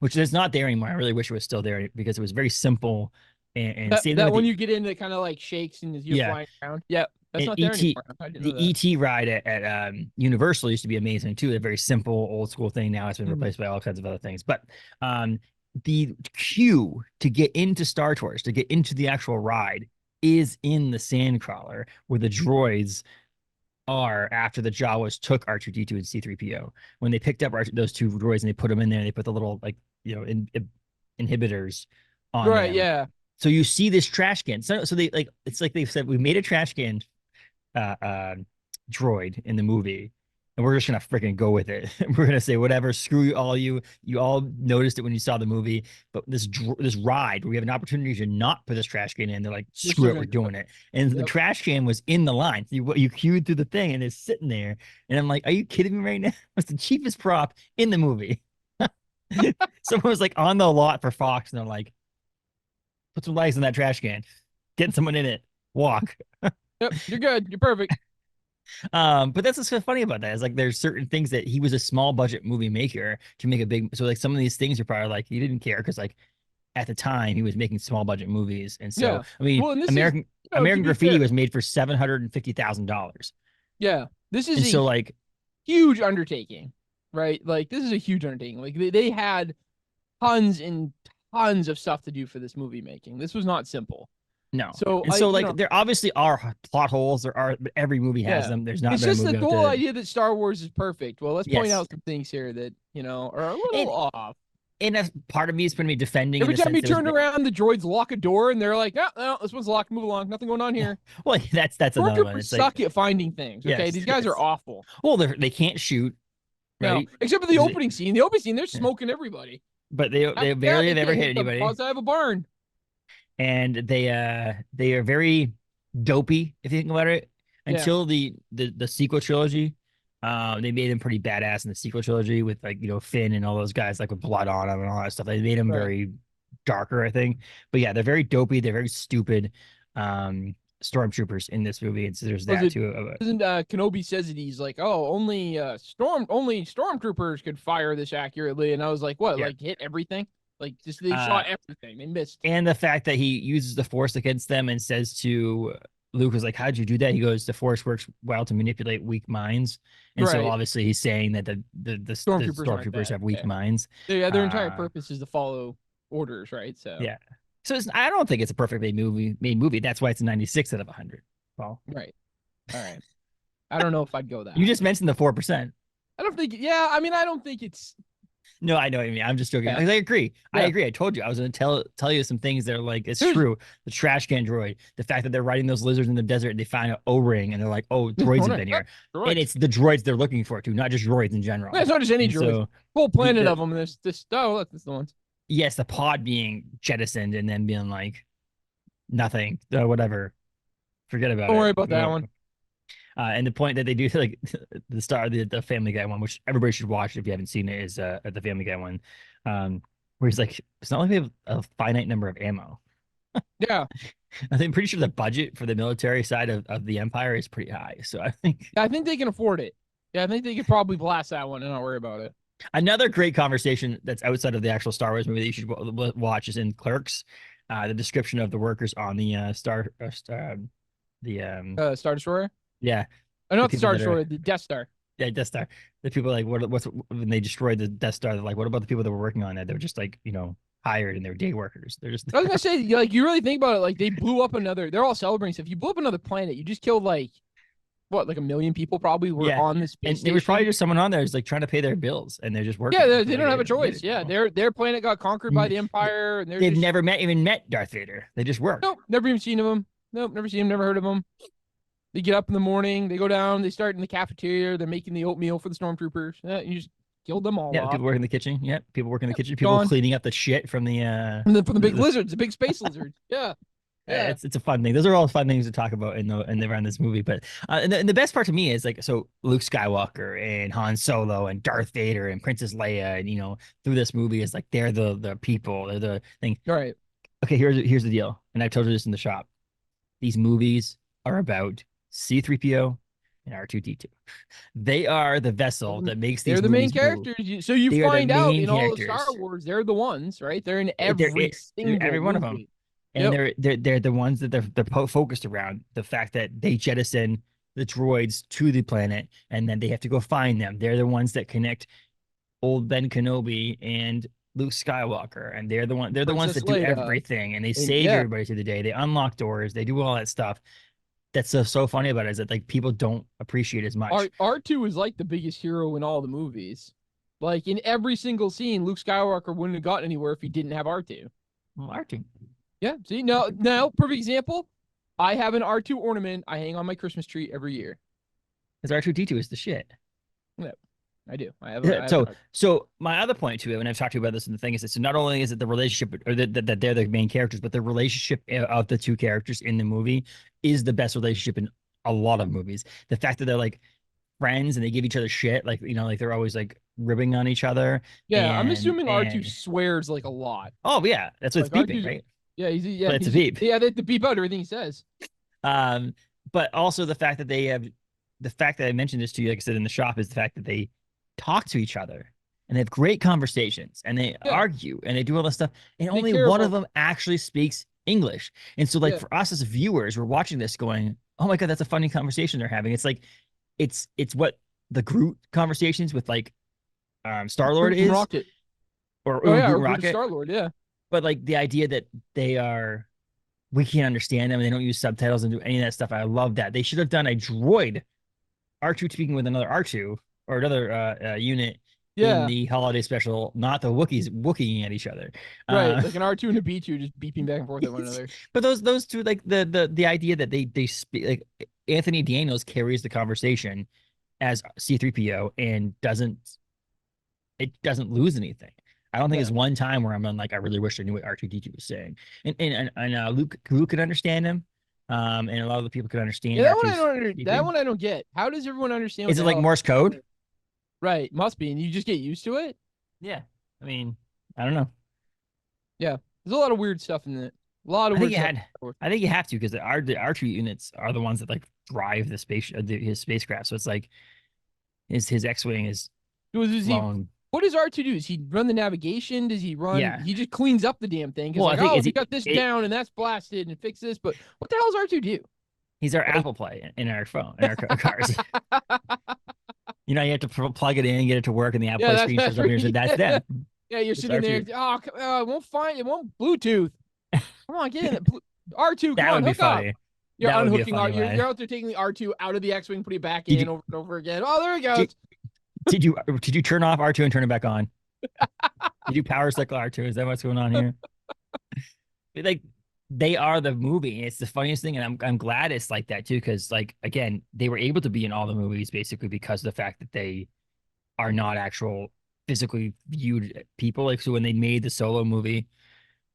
Which is not there anymore. I really wish it was still there because it was very simple and that when you get in, it kind of like shakes and you're flying around. Yeah, that's not there anymore. The ET ride at Universal used to be amazing too. A very simple old school thing. Now it's been replaced by all kinds of other things. But the queue to get into Star Tours, to get into the actual ride, is in the Sandcrawler where the droids are after the Jawas took R2D2 and C3PO. When they picked up those two droids and they put them in there, and they put the little like inhibitors on Right, them. yeah. So you see this trash can. So they like it's like they've said we made a trash can uh, uh droid in the movie, and we're just gonna freaking go with it. We're gonna say whatever, screw you all. You all noticed it when you saw the movie, but this ride where we have an opportunity to not put this trash can in, they're like, They're screw still it, we're gonna do it. doing it. And the Yep. trash can was in the line. You queued through the thing, and it's sitting there, and I'm like, are you kidding me right now? It's the cheapest prop in the movie. Someone was like on the lot for Fox, and they're like, put some lights in that trash can, get someone in it, walk. Yep, you're good. You're perfect. But that's what's so funny about that is like there's certain things that he was a small budget movie maker to make a big. So like some of these things are probably like he didn't care because like at the time he was making small budget movies, and so Yeah. I mean Well, and this is, to American be Graffiti fair, was made for $750,000, yeah, this is and a so like huge undertaking, right? Like this is a huge undertaking. Like they had tons and tons of stuff to do for this movie making. This was not simple. no, So and so like there obviously are plot holes. There are, but every movie has yeah. them. There's not It's been a just movie that the out whole there. idea that Star Wars is perfect. Well, let's point Yes, out some things here that, are a little and off. that's part of me is going to be defending in Every the time sense you that it was turn around, the droids lock a door and they're like, no, no, this one's locked. Move along. Nothing going on here. well that's another one. Stormtroopers It's like suck at finding things. Okay. yes, These guys are yes. awful. Well, they can't shoot, No, right? except for the opening scene. The opening scene, they're Yeah. smoking everybody. But they Yeah, barely they have ever can't hit hit them anybody, because I have a barn. and they are very dopey if you think about it. Yeah. Until the sequel trilogy, they made him pretty badass in the sequel trilogy with like Finn and all those guys like with blood on them and all that stuff. They made him Right. very darker, I think. But yeah, they're very dopey. They're very stupid. Stormtroopers in this movie, and so there's Was that it too. doesn't Kenobi says that he's like, oh, only stormtroopers could fire this accurately, and I was like, what, Yeah. like hit everything? Like just they Uh, shot everything. They missed. and the fact that he uses the Force against them and says to Luke is like, "How'd you do that?" He goes, "The Force works well to manipulate weak minds," and so Right. obviously he's saying that the Stormtroopers aren't stormtroopers bad. have weak Yeah. minds. Yeah, their entire Uh, purpose is to follow orders, right? So yeah. So I don't think it's a perfectly made movie. That's why it's a 96 out of 100. Paul, right. All right. I don't know if I'd go that you high. just mentioned the 4%. I don't think. Yeah, I mean, I don't think it's. No, I know what you mean. I'm just joking. Yeah. I agree. I Yeah. agree. I told you I was going to tell you some things that are like it's There's- true. The trash can droid, the fact that they're riding those lizards in the desert and they find an O-ring and they're like, "Oh, droids have been here," and it's the droids they're looking for too, not just droids in general. Yeah, it's not just any And droids. so Whole planet of them. This. Oh, look, that's the ones. yes, the pod being jettisoned and then being like nothing, whatever. Forget about Don't it. worry about that one. And the point that they do like the Family Guy one, which everybody should watch if you haven't seen it, is the Family Guy one, where he's like, it's not like we have a finite number of ammo. Yeah. I'm pretty sure the budget for the military side of the Empire is pretty high. So I think Yeah, I think they can afford it. Yeah, I think they could probably blast that one and not worry about it. another great conversation that's outside of the actual Star Wars movie that you should watch is in Clerks. The description of the workers on the Star Destroyer. yeah, I know the it's people Star that are Destroyer, the Death Star. yeah, Death Star. The people like what's when they destroyed the Death Star, they're like, what about the people that were working on that? They were just like, hired and they were day workers. They're just I was gonna say, like, you really think about it, like they blew up another. They're all celebrating stuff. You blew up another planet, you just killed like what, like 1 million people probably were yeah. on this And space there was probably station. just someone on there who's like trying to pay their bills and they're just working. Yeah, until they don't have a choice. Yeah, their planet got conquered by the Empire, and they've just, never even met Darth Vader. They just work. nope, never even seen him. Nope, never seen him, never heard of him. They get up in the morning, they go down, they start in the cafeteria, they're making the oatmeal for the stormtroopers. You just killed them all. Yeah, off. people work in the kitchen. Yeah, people work in the kitchen. People Gone. cleaning up the shit from the From the big lizards, the big space lizards. Yeah. Yeah. It's a fun thing. Those are all fun things to talk about around this movie. But and the best part to me is like so Luke Skywalker and Han Solo and Darth Vader and Princess Leia and through this movie is like they're the people. They're the thing. All right. Okay, here's the deal. And I told you this in the shop. These movies are about C-3PO and R2-D2. They are the vessel that makes these They're the main movies move. characters. So you They are the find out main in all the characters. Star Wars, they're the ones, right? They're in They're- every single every one of them. movie. And Yep. they're the ones that they're focused around the fact that they jettison the droids to the planet and then they have to go find them. They're the ones that connect old Ben Kenobi and Luke Skywalker, and they're the ones Princess that do Leia. everything, and they save yeah. everybody through the day. They unlock doors. They do all that stuff. That's so funny about it is that like people don't appreciate as much. R2 is like the biggest hero in all the movies. Like in every single scene, Luke Skywalker wouldn't have gotten anywhere if he didn't have R2. Well, R2. Yeah. See, now, perfect example. I have an R2 ornament I hang on my Christmas tree every year. Because R2D2 is the shit. Yeah, I do. So my other point to it, and I've talked to you about this in the thing, is that so not only is it the relationship, or that they're the main characters, but the relationship of the two characters in the movie is the best relationship in a lot of movies. The fact that they're like friends and they give each other shit, like like they're always like ribbing on each other. Yeah, I'm assuming R2 And swears like a lot. oh yeah, that's what's Like beeping, right? Yeah, But it's a beep. Yeah, they have to beep out everything he says. But also the fact that the fact that I mentioned this to you, like I said in the shop, is the fact that they talk to each other and they have great conversations and they argue and they do all this stuff, and only one of them actually speaks English. And so, like for us as viewers, we're watching this going, "Oh my god, that's a funny conversation they're having." It's like, it's what the Groot conversations with like Star-Lord is, Rocket, or Rocket, Star-Lord, yeah. But like the idea that we can't understand them and they don't use subtitles and do any of that stuff. I love that. They should have done a droid R2 speaking with another R2 or another unit in the holiday special, not the Wookiees wookieing at each other. Right, like an R2 and a B2 just beeping back and forth at one another. But those two, like the idea that they speak, like Anthony Daniels carries the conversation as C-3PO and doesn't lose anything. I don't think there's one time where I'm like, I really wish I knew what R2D2 was saying. And Luke could understand him. And a lot of the people could understand. Yeah, that one I don't get. How does everyone understand? Is it like Morse code? Right, must be, and you just get used to it. Yeah, I mean, I don't know. Yeah, there's a lot of weird stuff in it. A lot of weird stuff. I think you have to, because the R2 units are the ones that like drive the his spacecraft. So it's like his X-wing is long. What does R2 do? Does he run the navigation? Does he run? Yeah. He just cleans up the damn thing. Well, like, we got this down and that's blasted and fix this. But what the hell does R2 do? He's our Apple Play in our phone, in our cars. You have to plug it in and get it to work, and the Apple Play screen shows up here. So that's them. Yeah, you're sitting there. Oh, it won't Bluetooth. Come on, get in it. R2, that would be funny. Up. You're unhooking R2. You're out there taking the R2 out of the X-wing, putting it back in over and over again. Oh, there it goes. Did you turn off R2 and turn it back on? Did you power cycle R2? Is that what's going on here? Like, they are the movie. It's the funniest thing, and I'm glad it's like that too, because like again, they were able to be in all the movies basically because of the fact that they are not actual physically viewed people. Like, so when they made the Solo movie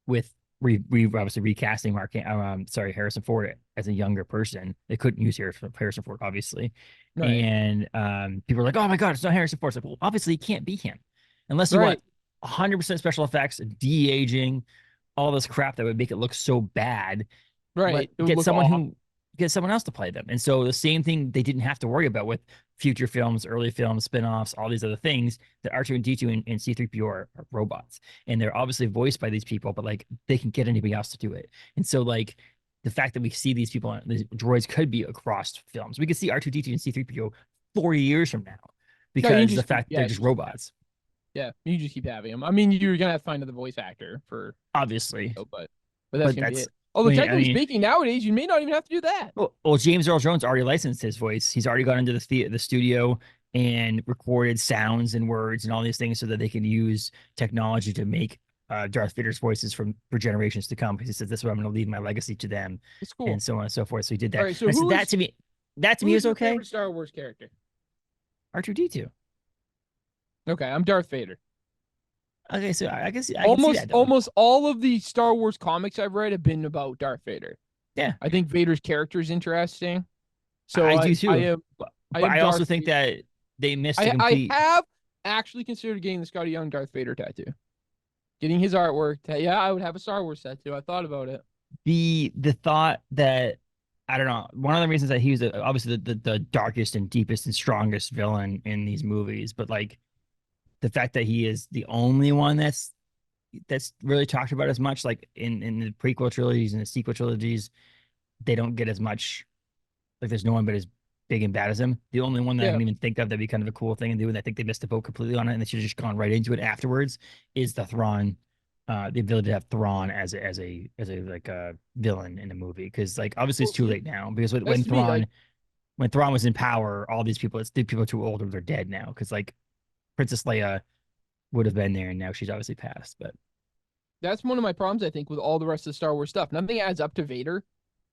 with obviously recasting Harrison Ford as a younger person, they couldn't use Harrison Ford obviously. Right. And people are like, "Oh my god, it's not Harrison Ford." It's like, well, obviously you can't be him unless you want 100% special effects, de-aging, all this crap that would make it look so bad. Right. Get someone else to play them. And so the same thing they didn't have to worry about with future films, early films, spin-offs, all these other things, that R2 and D2 and C-3PO are robots. And they're obviously voiced by these people, but like they can get anybody else to do it. And so like the fact that we see these people, these droids could be across films. We could see R2, D2, and C-3PO 40 years from now because the fact they're just robots. Yeah, you just keep having them. I mean, you're gonna have to find another voice actor for obviously, but that's gonna be it. Although technically speaking, nowadays you may not even have to do that. Well, James Earl Jones already licensed his voice. He's already gone into the studio and recorded sounds and words and all these things so that they can use technology to make Darth Vader's voices for generations to come. Because he says, "This is what I'm going to leave my legacy to them," cool. And so on and so forth. So he did that. Right, so that to me is okay. Favorite Star Wars character? R2D2. Okay, I'm Darth Vader. Okay, so I guess almost all of the Star Wars comics I've read have been about Darth Vader. Yeah, I think Vader's character is interesting. So I do too. I also think that they missed. I have actually considered getting the Scotty Young Darth Vader tattoo, getting his artwork. Yeah, I would have a Star Wars tattoo. I thought about it. The thought that, I don't know, one of the reasons that he was obviously the darkest and deepest and strongest villain in these movies, but like the fact that he is the only one that's really talked about as much, like in the prequel trilogies and the sequel trilogies, they don't get as much. Like, there's no one but as big and bad as him. The only one that I can even think of that'd be kind of a cool thing to do, and I think they missed the boat completely on it, and they should have just gone right into it afterwards, is the Thrawn, the ability to have Thrawn as a like a villain in the movie. Because like obviously it's too late now, because when Thrawn was in power, all these people, the people too old or they're dead now. Because like Princess Leia would have been there, and now she's obviously passed. But That's one of my problems, I think, with all the rest of the Star Wars stuff. Nothing adds up to Vader.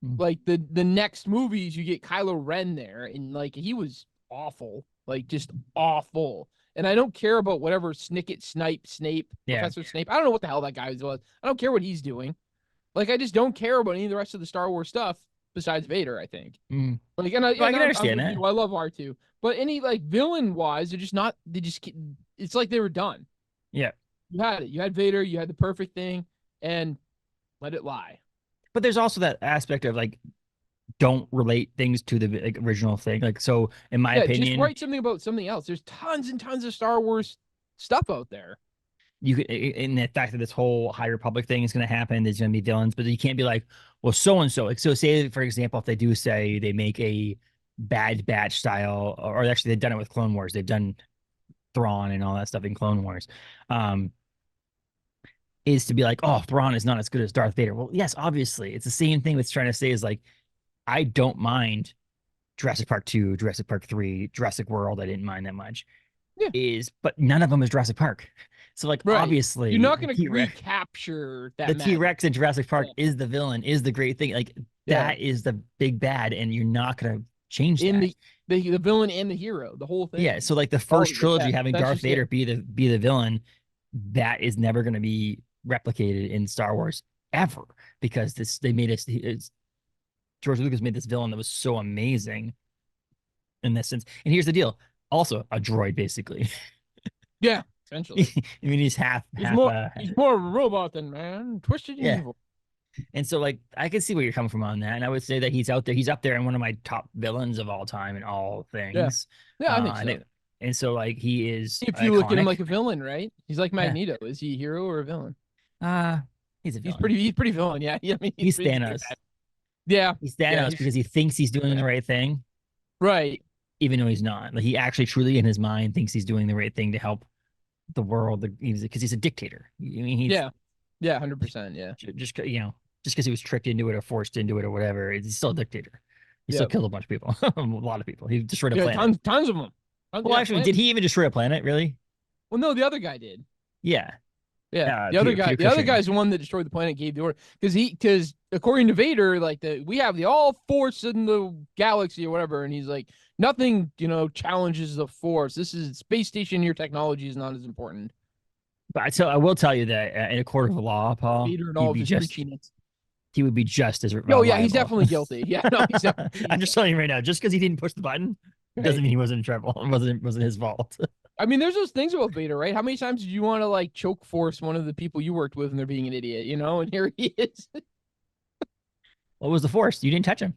mm, Like the next movies, you get Kylo Ren there, and like he was awful, like just awful. And I don't care about whatever Snicket, Snape, yeah, Professor Snape. I don't know what the hell that guy was. I don't care what he's doing. Like I just don't care about any of the rest of the Star Wars stuff besides Vader. I think. mm. Like, Well, I can I'm understand with that. you. I love R2, but any like villain wise, they're just not. They just. It's like they were done. Yeah, You had it. You had Vader. You had the perfect thing, and let it lie. but there's also that aspect of like don't relate things to the like original thing. Like so, in my Yeah, just opinion, write something about something else. There's tons and tons of Star Wars stuff out there. you could in the fact that this whole High Republic thing is going to happen. There's going to be villains, but you can't be like, well, so and so. Like, so say for example, if they do say they make a Bad Batch style, or actually they've done it with Clone Wars. They've done Thrawn and all that stuff in Clone Wars. Um, is to be like, oh, Thrawn is not as good as Darth Vader. Well, yes, obviously, it's the same thing it's trying to say is like, I don't mind Jurassic Park 2, Jurassic Park 3, Jurassic World. I didn't mind that much. Yeah, But none of them is Jurassic Park. So like right. You're obviously not going to recapture The that magic. T-Rex in Jurassic Park Yeah. is the villain, is the great thing. Like Yeah. that is the big bad, and you're not gonna change In that. the villain and the hero, the whole Yeah. thing. So like the All first of it. trilogy Yeah, having that's Darth just it. Vader be the villain, that is never gonna be replicated in Star Wars ever because this they made us George Lucas made this villain that was so amazing in this sense. And here's the deal. Also a droid, basically. Yeah, essentially. I mean, he's He's half more he's more of a robot than man, twisted and yeah. evil. And so like I can see where you're coming from on that. And I would say that he's out there, he's up there in one of my top villains of all time in all Yeah. things. Yeah, I think so. And so like he is If you look at him iconic. like a villain, right? He's like Yeah. Magneto. Is he a hero or a villain? Uh he's a villain. He's pretty villain, yeah. I mean He's pretty bad. Thanos. Yeah. He's Yeah, Thanos because he thinks he's doing the right thing, right. even though he's not. Like he actually truly in his mind thinks he's doing the right thing to help the world because he's a dictator. I mean, he's Yeah. Yeah, 100%. Yeah. just just because he was tricked into it or forced into it or whatever, he's still a dictator. He still Yep. killed a bunch of people, a lot of people. He destroyed a Yeah, planet. tons of them. Well, actually, did he even destroy a planet? Really? Well, no, the other guy did. Yeah. Yeah, Peter the other Cushing. guy's the one that destroyed the planet, gave the order because according to Vader, like we have the all force in the galaxy or whatever, and he's like nothing, challenges the force. This is space station. Your technology is not as important. But I will tell you that in a court of law, Paul, Vader and all of his machines. he would be just as Oh yeah, he's liable. definitely guilty. Yeah, no, he's definitely. I'm just telling you right now, just because he didn't push the button doesn't Right. mean he wasn't in trouble. It wasn't his fault. I mean, there's those things about Vader, right? How many times did you want to like choke force one of the people you worked with and they're being an idiot, And here he is. What was the force? You didn't touch him.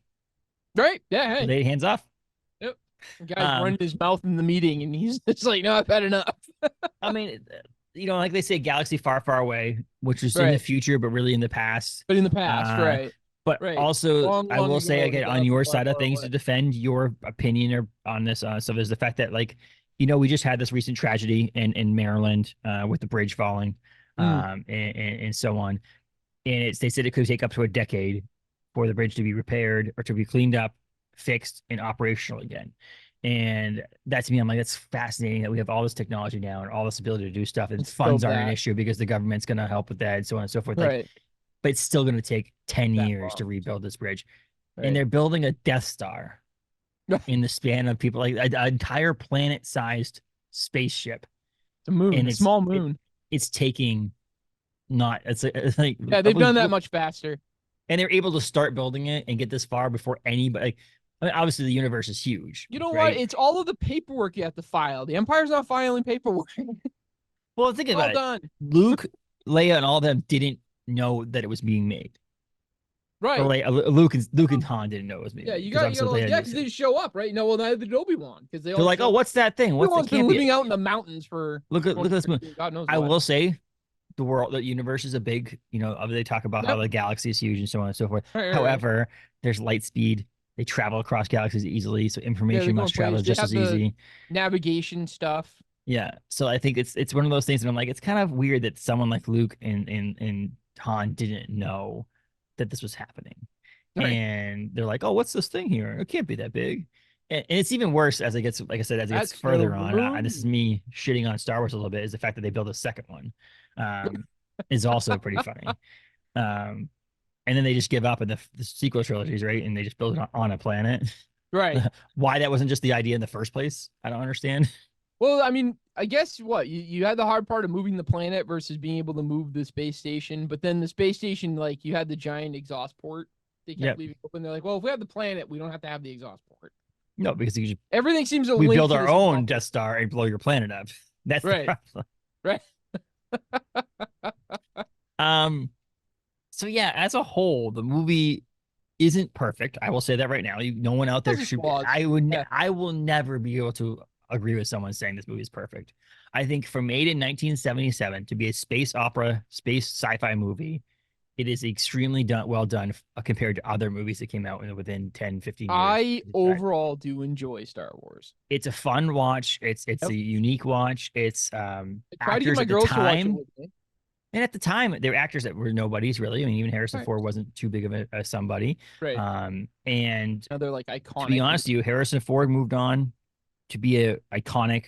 Right? Yeah, hey. They hands off. Yep. The guy's running his mouth in the meeting and he's just like, no, I've had enough. I mean, like they say, galaxy far, far away, which is in the Right. future, but really in the past. But in the past, right. But Right. also, Long, I long will say ago, again, the on your galaxy side far, of far things away. to defend your opinion or on this stuff is the fact that, like, we just had this recent tragedy in Maryland with the bridge falling, and so on. And they said it could take up to a decade for the bridge to be repaired or to be cleaned up, fixed, and operational again. And that to me, I'm like, that's fascinating that we have all this technology now and all this ability to do stuff, and It's funds so aren't an bad. issue because the government's going to help with that and so on and so forth. Like, Right. but it's still going to take 10 That years long. to rebuild this bridge. Right. And they're building a Death Star in the span of people, like an entire planet-sized spaceship. It's a moon, And a small moon. It's taking it's like Yeah, they've done that much faster. and they're able to start building it and get this far before anybody. Like, I mean, obviously, the universe is huge. You know right? what? It's all of the paperwork you have to file. The Empire's not filing paperwork. Well, think about Well it. done. Luke, Leia, and all of them didn't know that it was being made. Right. Or Luke and Han didn't know it was being Yeah, made. you got Leia because they just show up, right? No, well, neither did Obi-Wan because they're like, oh, what's that thing? What's Obi-Wan's been living out in the mountains for look at this movie. God knows I what. will say the universe is a big, they talk about how the galaxy is huge and so on and so forth. Right. However, there's light speed. They travel across galaxies easily, so information must travel just as easy. Navigation stuff. Yeah. So I think it's one of those things that I'm like, it's kind of weird that someone like Luke and Han didn't know that this was happening. Right. And they're like, oh, what's this thing here? It can't be that big. And it's even worse as it gets, like I said, as it gets That's the further on. This is room. me shitting on Star Wars a little bit. Is the fact that they build a second one, um, is also pretty funny. Um, and then they just give up in the sequel trilogies, right? And they just build it on a planet. Right. Why that wasn't just the idea in the first place, I don't understand. Well, I mean, I guess what you had the hard part of moving the planet versus being able to move the space station, but then the space station, like you had the giant exhaust port. They kept Yep. leaving open. They're like, well, if we have the planet, we don't have to have the exhaust port. No, because you just, Everything seems to we link build to our this own exhaust Death Star and blow your planet up. That's the Right. problem. Right. Um, so yeah, as a whole, the movie isn't perfect. I will say that right now. No one out there Has its should. flaws. Yeah. I will never be able to agree with someone saying this movie is perfect. I think for made in 1977 to be a space opera, space sci-fi movie, it is extremely well done compared to other movies that came out within 10, 15 years. I overall do enjoy Star Wars. It's a fun watch. It's Yep. a unique watch. It's I tried to get actors my at the girls to watch it time. with me. And at the time, they were actors that were nobodies, really. I mean, even Harrison Right. Ford wasn't too big of a somebody. Right. And Now they're like to iconic. be honest with you, Harrison Ford moved on to be a iconic,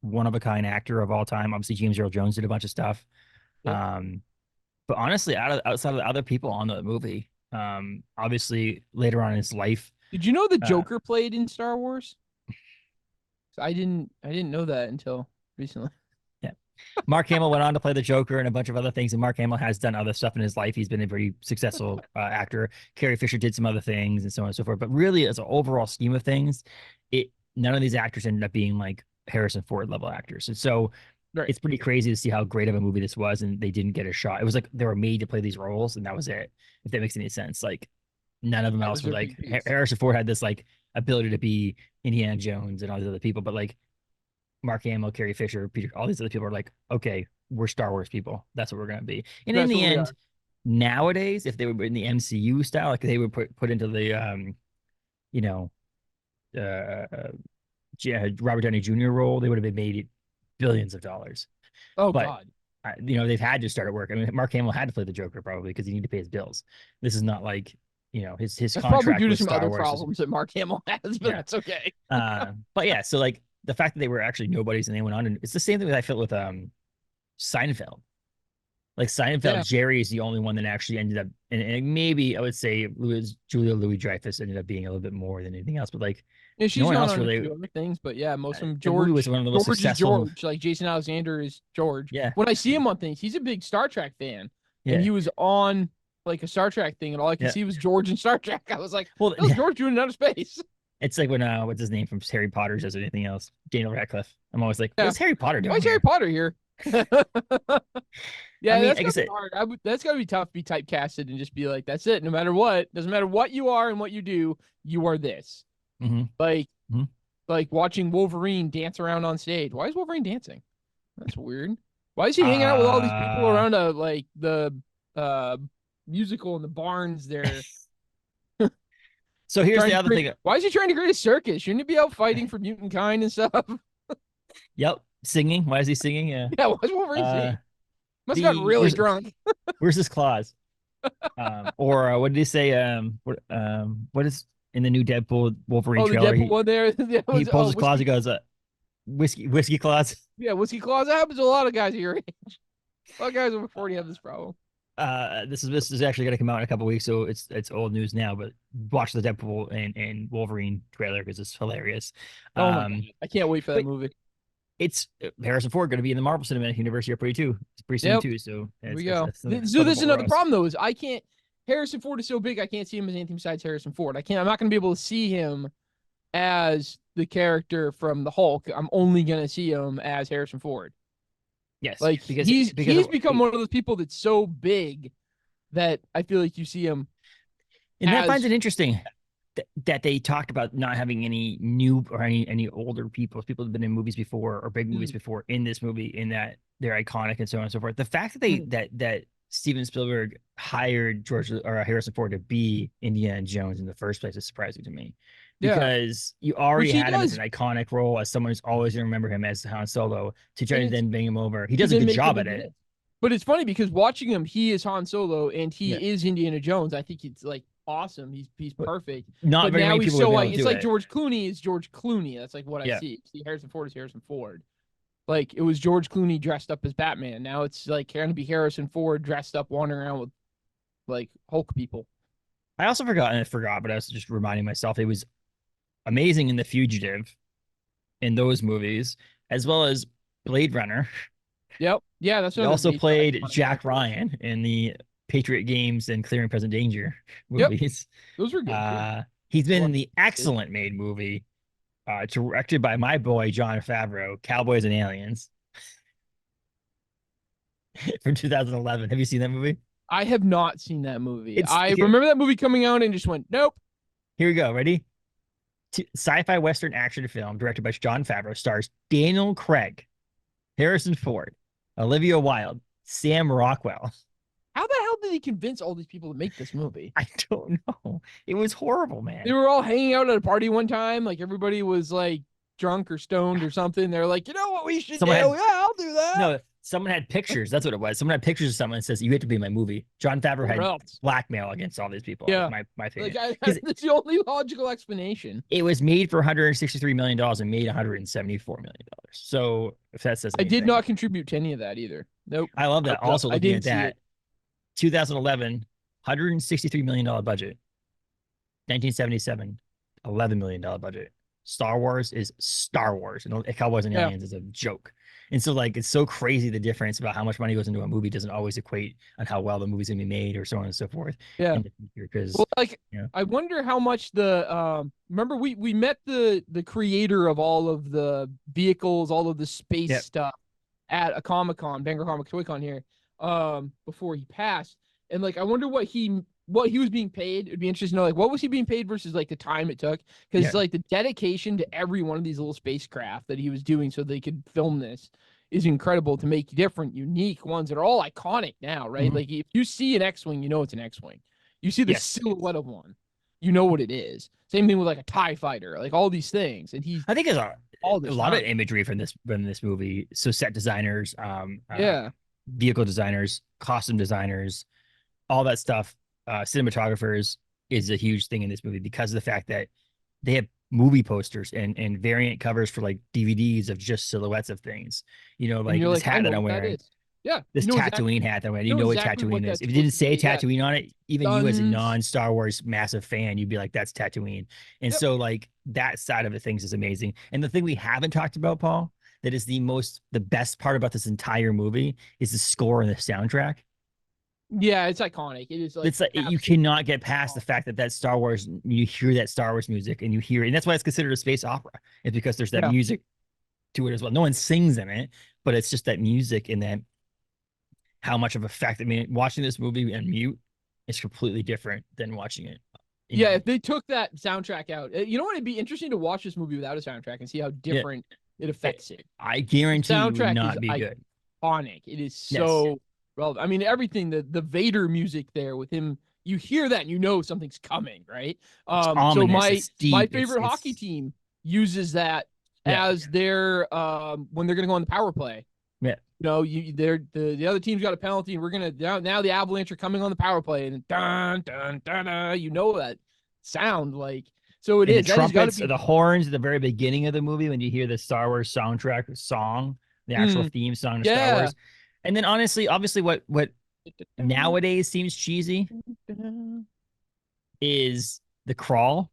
one of a kind actor of all time. Obviously, James Earl Jones did a bunch of stuff. Yep. But honestly, outside of the other people on the movie, obviously later on in his life, Did you know the Joker played in Star Wars? I didn't know that until recently. Yeah. Mark Hamill went on to play the Joker and a bunch of other things. And Mark Hamill has done other stuff in his life. He's been a very successful actor. Carrie Fisher did some other things and so on and so forth. But really, as an overall scheme of things, none of these actors ended up being like Harrison Ford level actors. And so it's pretty crazy to see how great of a movie this was. And they didn't get a shot. It was like they were made to play these roles, and that was it. If that makes any sense. Like none of them else were like Harrison Ford had this like ability to be Indiana Jones and all these other people, but like Mark Hamill, Carrie Fisher, Peter, all these other people are like, okay, we're Star Wars people. That's what we're gonna be. And in the end, nowadays, if they were in the MCU style, like they were put into the you know, Robert Downey Jr. role, they would have been made billions of dollars. Oh but, God. They've had to start at work. I mean, Mark Hamill had to play the Joker probably because he needed to pay his bills. This is not like his That's contract probably due to with some Star other Wars problems that Mark Hamill has, but that's okay. But yeah, so like the fact that they were actually nobodies and they went on, and it's the same thing that I felt with Seinfeld. Like Seinfeld, Jerry is the only one that actually ended up, and maybe I would say Julia Louis-Dreyfus ended up being a little bit more than anything else, but like she's no one gone else on really. a few other things, but yeah, most of them. George was one of the most successful. George, like Jason Alexander is George. Yeah. When I see him on things, he's a big Star Trek fan, Yeah. and he was on like a Star Trek thing, and all I could see was George in Star Trek. I was like, well, that was George doing it out of space. It's like when what's his name from Harry Potter does anything else, Daniel Radcliffe. I'm always like, what's Harry Potter doing? Why's Harry Potter here? Yeah, I mean, that's like hard. That's gotta be tough to be typecasted and just be like, that's it. No matter what, doesn't matter what you are and what you do, you are this. Mm-hmm. Like watching Wolverine dance around on stage. Why is Wolverine dancing? That's weird. Why is he hanging out with all these people around like the musical in the barns there? So here's the other thing. Why is he trying to create a circus? Shouldn't he be out fighting for mutant kind and stuff? Yep. Singing. Why is he singing? Yeah. Yeah, why is Wolverine singing? Must have got really drunk. Where's his claws? Or what did he say? What is in the new Deadpool Wolverine trailer? The Deadpool one there. He pulls his claws. He goes, whiskey claws. Yeah, whiskey claws. That happens to a lot of guys at your age. A lot of guys over 40 have this problem. This is actually going to come out in a couple weeks, so it's old news now. But watch the Deadpool and Wolverine trailer because it's hilarious. Oh my God. I can't wait for that movie. It's Harrison Ford going to be in the Marvel Cinematic Universe here pretty soon too. So there we go. So there's another problem though, is I can't. Harrison Ford is so big, I can't see him as anything besides Harrison Ford. I'm not going to be able to see him as the character from the Hulk. I'm only going to see him as Harrison Ford. Yes, like because he's become one of those people that's so big that I feel like you see him. And I find it interesting that they talked about not having any new or any older people that have been in movies before or big movies before in this movie, in that they're iconic and so on and so forth. The fact that they that Steven Spielberg hired Harrison Ford to be Indiana Jones in the first place is surprising to me. Because you already had him as an iconic role, as someone who's always going to remember him as Han Solo, to try to then bring him over. He does a good job at it. But it's funny because watching him, he is Han Solo and he is Indiana Jones. I think it's like awesome. He's perfect. Not But very now many he's people so would be like able to it's do like it. George Clooney is George Clooney. That's like what I Yeah. see. Harrison Ford is Harrison Ford. Like it was George Clooney dressed up as Batman. Now it's like going to be Harrison Ford dressed up wandering around with like Hulk people. I also forgot, but I was just reminding myself it was amazing in The Fugitive in those movies, as well as Blade Runner. Yep. Yeah, that's He another also major played iconic Jack actor. Ryan in the Patriot Games and Clear and Present Danger Yep. movies. Those were good too. He's been Well, in the excellent made movie, directed by my boy Jon Favreau, Cowboys and Aliens from 2011. Have you seen that movie? I have not seen that movie. It's I here. remember that movie coming out and just went, nope. Here we go. Ready? Sci-fi Western action film directed by Jon Favreau stars Daniel Craig, Harrison Ford, Olivia Wilde, Sam Rockwell. How the hell did he convince all these people to make this movie? I don't know. It was horrible, They man. were all hanging out at a party one time. Like everybody was like drunk or stoned or something. They're like, you know what we should do? Someone had Yeah, I'll do that. no. Someone had pictures. That's what it was. Someone had pictures of someone and says, "You have to be in my movie." Jon Favreau Or had else. blackmail against all these people. Yeah. My Like opinion, because that's the only logical explanation. it was made for $163 million and made $174 million. So if that says I did anything, not contribute to any of that either. Nope. I love that. Also I looking didn't at see that, it. 2011, $163 million budget. 1977, $11 million budget. Star Wars is Star Wars, and Cowboys and Yeah. Aliens is a joke. And so, like, it's so crazy the difference about how much money goes into a movie doesn't always equate on how well the movie's gonna be made, or so on and so forth. Yeah. In the future, because Well, like you know, I wonder how much the remember we met the creator of all of the vehicles, all of the space Yep. stuff at a Comic-Con, Bangor Comic Toy Con here, before he passed. And like I wonder what he was being paid. It'd be interesting to know like what was he being paid versus like the time it took. Because Yeah. like the dedication to every one of these little spacecraft that he was doing so they could film this is incredible to make different, unique ones that are all iconic now, right? Mhm. Like if you see an X-Wing, you know it's an X-Wing. You see the Yes. silhouette of one, you know what it is. Same thing with like a TIE fighter, like all these things. And he's I think there's all a this lot of time. imagery from this movie. So set designers, Yeah. vehicle designers, costume designers, all that stuff, cinematographers is a huge thing in this movie because of the fact that they have movie posters and variant covers for like DVDs of just silhouettes of things. You know, And like you're this like, I hat know that I'm what that wearing, is. Yeah. this You know exactly, Tatooine hat that I'm wearing. you You know know what exactly what Tatooine is. that's If it didn't supposed to say be. Yeah. Tatooine on it, even you as a Guns. non-Star Wars massive fan, you'd be like, that's Tatooine. And Yep. so like that side of it things is amazing. And the thing we haven't talked about, Paul, that is the best part about this entire movie is the score and the soundtrack. Yeah, it's iconic. It is like It's like you absolutely cannot get past the fact that that Star Wars, you hear that Star Wars music and you hear it, and that's why it's considered a space opera. It's because there's that yeah. music to it as well. No one sings in it, but it's just that music and then how much of effect. I mean, watching this movie on mute is completely different than watching it. Yeah, if they took that soundtrack out, you know what? It'd be interesting to watch this movie without a soundtrack and see how Yeah, different it affects it. I The guarantee you would soundtrack is not be good. iconic. It is Yes. so relevant. I mean, everything, the Vader music there with him, you hear that and you know something's coming, right? It's So ominous. my It's deep. my It's favorite hockey team uses that yeah, as their when they're gonna go on the power play. yeah. You know, the other team's got a penalty, and we're gonna now the Avalanche are coming on the power play, and dun dun dun dun. You know that sound like so it And is. the That has got trumpets, to be. the horns at the very beginning of the movie when you hear the Star Wars soundtrack song, the actual theme song of Star Yeah. Wars. And then honestly, obviously what nowadays seems cheesy is the crawl.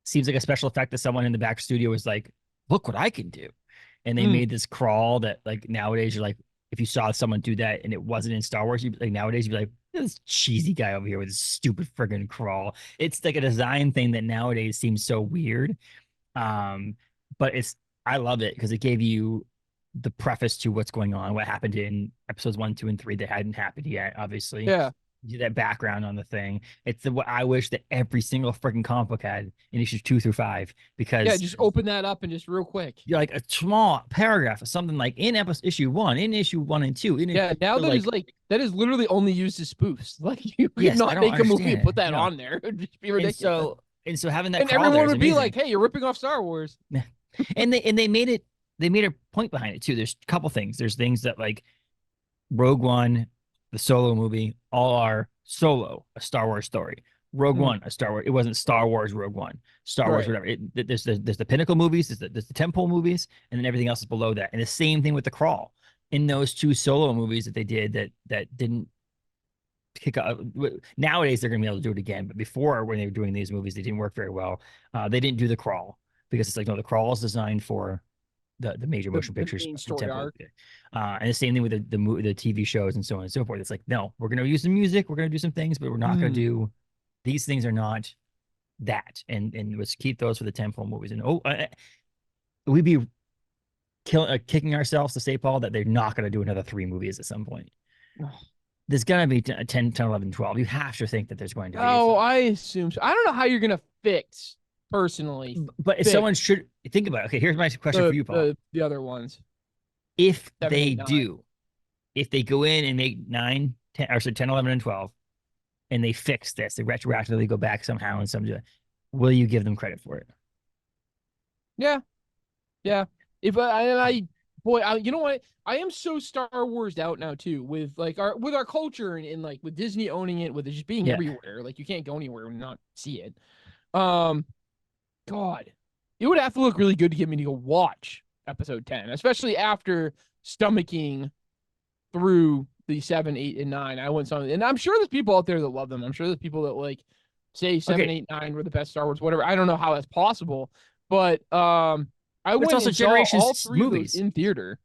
Seems like a special effect that someone in the back studio was like, look what I can do. And they made this crawl that like nowadays you're like, if you saw someone do that and it wasn't in Star Wars, you'd like nowadays you'd be like, this cheesy guy over here with his stupid friggin' crawl. It's like a design thing that nowadays seems so weird. But I love it because it gave you the preface to what's going on, what happened in episodes 1, 2, and 3 that hadn't happened yet, obviously. Yeah. Do that background on the thing. It's what I wish that every single freaking comic book had in issues 2 through 5, because Yeah, just open that up and just real quick. you're like a small paragraph of something like in issue 1, in issue 1 and 2. Yeah, now that is like that is literally only used as spoofs. Like you could Yes, I not don't make a movie and understand put that no. on there. It would just be ridiculous. And so having that And crawl there everyone is would be amazing. like, "Hey, you're ripping off Star Wars." and they made a point behind it too. There's a couple things. There's things that like Rogue One, the Solo movie, all are Solo, a Star Wars story. Rogue Mm. One, a Star Wars. It wasn't Star Wars Rogue One, Star Wars, Right. whatever. There's the pinnacle movies, there's the tentpole movies, and then everything else is below that. And the same thing with The Crawl. In those two solo movies that they did that didn't kick up. Nowadays they're gonna be able to do it again, but before when they were doing these movies, they didn't work very well. They didn't do The Crawl because it's like no, The Crawl is designed for the major motion The pictures main and story arc. and the same thing with the TV shows and so on and so forth. It's like no, we're gonna use some music, we're gonna do some things, but we're not gonna do these things are not that, and let's keep those for the tentpole movies. And we'd be kicking ourselves to say, Paul, that they're not gonna do another 3 movies at some point. There's gonna be 10, 11, 12. You have to think that there's going to be. Oh, I assume so. I don't know how you're gonna fix personally, but if someone should think about it. Okay, here's my question for you, Paul. The other ones. If 7, they 8, 9. do, if they go in and make 9, 10, or so 10, 11, and 12, and they fix this, they retroactively go back somehow and some, will you give them credit for it? Yeah. If you know what? I am so Star Wars out now too, with our culture and like with Disney owning it, with it just being everywhere. Like you can't go anywhere and not see it. God, it would have to look really good to get me to go watch episode 10, especially after stomaching through the 7, 8, and 9. I went something, and I'm sure there's people out there that love them. I'm sure there's people that like say 7, 8, 9 were the best Star Wars, whatever. I don't know how that's possible, but I went also and saw Generations all 3 movies in theater.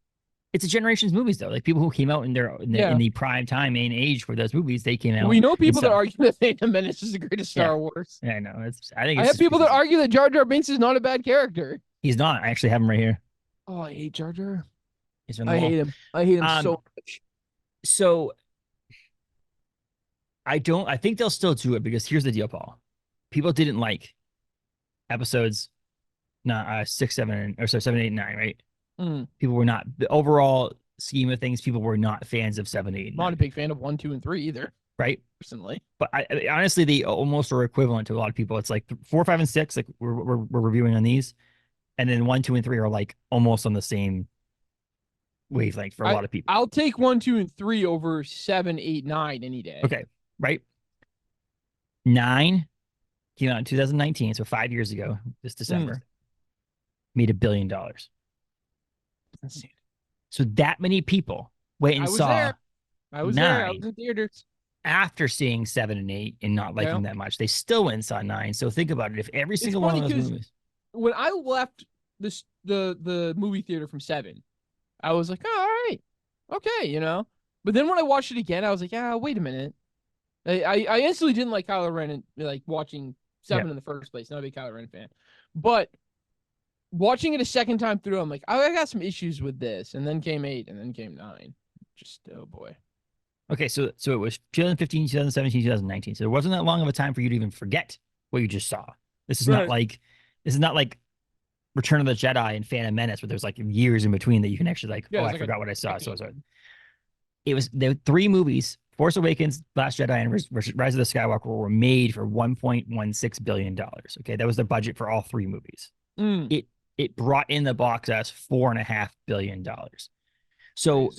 It's a Generations movies though. Like people who came out in the prime time and age for those movies, they came out. We know people that argue that Phantom Menace is the greatest Star Wars. Yeah, I know. I have people that argue that Jar Jar Binks is not a bad character. He's not. I actually have him right here. Oh, I hate Jar Jar. I hate him. I hate him so much. So I think they'll still do it because here's the deal, Paul. People didn't like episodes 6, 7, 8, and 9, right? People were not, the overall scheme of things, people were not fans of 7, 8, and 9. Not a big fan of 1, 2, and 3 either. Right. Personally. But I honestly, they almost are equivalent to a lot of people. It's like 4, 5, and 6, like we're reviewing on these. And then 1, 2, and 3 are like almost on the same wavelength for a lot of people. I'll take 1, 2, and 3 over 7, 8, 9 any day. Okay. Right. 9 came out in 2019, so 5 years ago, this December. Made $1 billion. So that many people went and saw. I was there. I was in theaters. After seeing 7 and 8 and not liking that much, they still went and saw 9. So think about it. If every single one of those movies. When I left the movie theater from 7, I was like, oh, all right, okay, But then when I watched it again, I was like, wait a minute. I instantly didn't like Kylo Ren and like watching 7 in the first place. Not a big Kylo Ren fan, but watching it a second time through, I'm like, I got some issues with this. And then came 8, and then came 9. Just oh boy. Okay, so it was 2015, 2017, 2019. So it wasn't that long of a time for you to even forget what you just saw. This is not like Return of the Jedi and Phantom Menace, where there's like years in between that you can actually I forgot what I saw. So it was the 3 movies, Force Awakens, Last Jedi, and Rise of the Skywalker, were made for $1.16 billion. Okay, that was the budget for all 3 movies. It brought in the box office $4.5 billion. So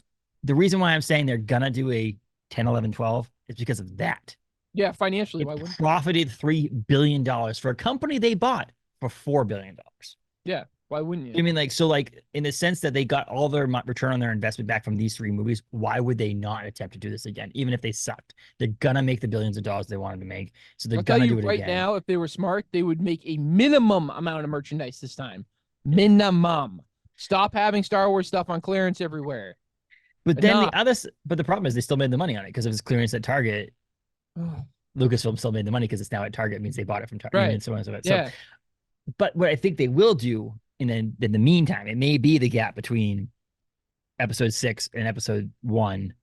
the reason why I'm saying they're gonna do a 10, 11, 12 is because of that. Yeah, financially, why wouldn't profited $3 billion for a company they bought for $4 billion. Yeah, why wouldn't you? I mean, in the sense that they got all their return on their investment back from these 3 movies, why would they not attempt to do this again, even if they sucked? They're gonna make the billions of dollars they wanted to make, so they're gonna do it right again. Now, if they were smart, they would make a minimum amount of merchandise this time. Minimum. Stop having Star Wars stuff on clearance everywhere. But then the problem is they still made the money on it because of his clearance at Target. Lucasfilm still made the money because it's now at Target. It means they bought it from Target, right? And so on and so forth. Yeah. So, but what I think they will do in the meantime, it may be the gap between episode 6 and episode 1.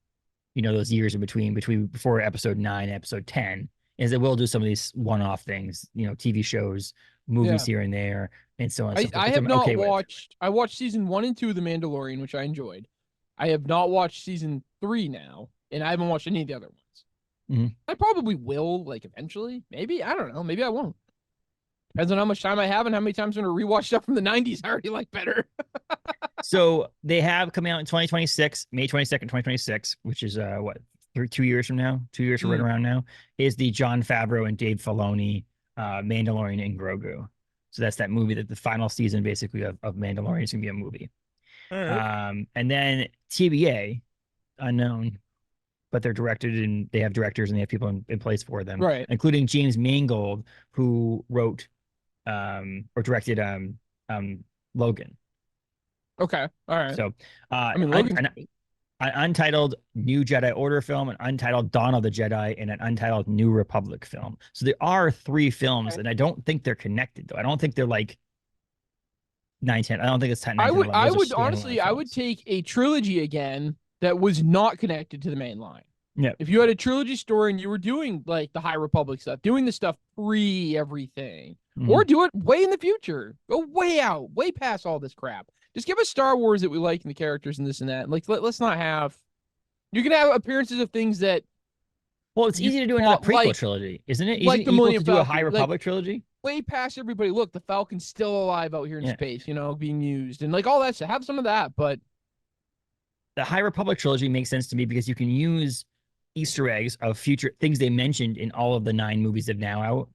Those years in between before episode 9 and episode 10, is they will do some of these one-off things. TV shows, movies here and there, and so on. And so forth. I have not watched. I watched season 1 and 2 of The Mandalorian, which I enjoyed. I have not watched season 3 now, and I haven't watched any of the other ones. I probably will, eventually. Maybe. I don't know. Maybe I won't. Depends on how much time I have and how many times I'm going to rewatch stuff from the 90s I already like better. So they have coming out in 2026, May 22nd, 2026, which is 2 years from now, 2 years from right Mm, around now, is the Jon Favreau and Dave Filoni Mandalorian and Grogu. So that's that movie, that the final season basically of Mandalorian is gonna be a movie. all right. And then TBA, unknown, but they're directed and they have directors and they have people in place for them, Right. including James Mangold, who wrote or directed Logan. Okay. All right. So I mean, Logan's an untitled New Jedi Order film, an untitled Dawn of the Jedi, and an untitled New Republic film. So there are 3 films, okay. and I don't think they're connected though. I don't think they're like 9, 10. I don't think it's 10, 9, I 10, would 11. I Those are would standalone honestly I would films. take a trilogy again that was not connected to the main line. Yeah. If you had a trilogy story and you were doing like the High Republic stuff, doing the stuff pre everything, Mhm. or do it way in the future, go way out, way past all this crap. Just give us Star Wars that we like and the characters and this and that. Like let's not have. You can have appearances of things that Well, it's you easy to do another thought, prequel trilogy, isn't it? Isn't like it the equal Millennium to do a High Falcon, like Republic trilogy? way past everybody. Look, the Falcon's still alive out here in Yeah. space, being used and like all that stuff. Have some of that, but The High Republic trilogy makes sense to me because you can use Easter eggs of future things they mentioned in all of the 9 movies that are now out.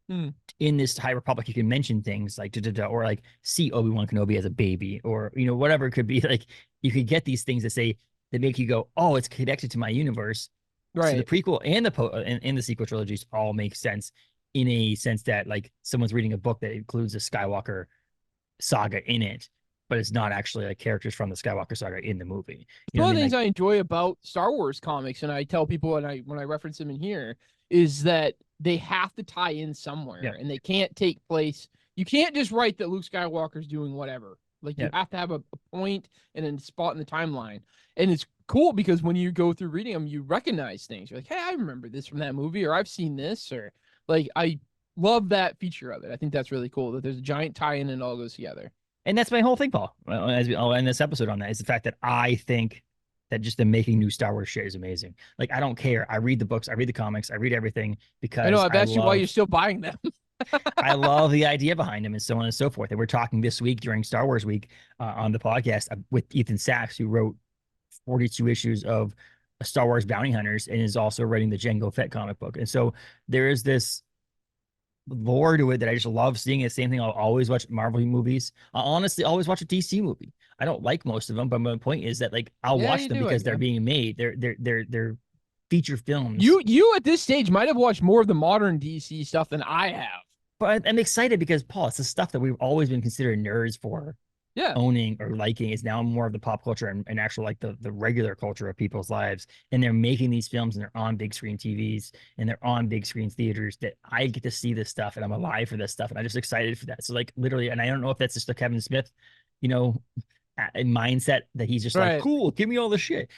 hmm, In this High Republic, you can mention things like or like see Obi-Wan Kenobi as a baby, or whatever it could be. Like you could get these things that make you go, oh, it's connected to my universe. So the right. prequel and and the sequel trilogies all make sense in a sense that like someone's reading a book that includes a Skywalker saga in it, but it's not actually like characters from the Skywalker saga in the movie. You know One what I of the mean? things Like, I enjoy about Star Wars comics, and I tell people, and when I reference them in here, is that they have to tie in yeah, somewhere, and they can't take place. You can't just write that Luke Skywalker's doing whatever. Like you yeah. have to have a point and a spot in the timeline, and it's cool because when you go through reading them, you recognize things. You're like, hey, I remember this from that movie, or I've seen this, or like I love that feature of it. I think that's really cool that there's a giant tie-in and it all goes together. And that's my whole thing, Paul. Well, I'll end this episode on that, is the fact that I think that just the making new Star Wars shit is amazing. Like I don't care. I read the books, I read the comics, I read everything I know because I've asked you why you're still buying them. I love the idea behind them and so on and so forth. And we're talking this week during Star Wars Week on the podcast with Ethan Sachs, who wrote 42 issues of Star Wars Bounty Hunters and is also writing the Jango Fett comic book. And so there is this lore to it that I just love seeing. It. Same thing. I'll always watch Marvel movies. I'll honestly always watch a DC movie. I don't like most of them, but my point is that like I'll Yeah, watch you them do. because they're being made. They're feature films. You at this stage might have watched more of the modern DC stuff than I have. But I'm excited because Paul, it's the stuff that we've always been considered nerds for Yeah. owning or liking is now more of the pop culture and actual like the regular culture of people's lives. And they're making these films and they're on big screen TVs and they're on big screen theaters that I get to see this stuff and I'm alive for this stuff. And I'm just excited for that. So like literally, and I don't know if that's just a Kevin Smith, you know, mindset that he's just like, Right. cool, give me all the shit.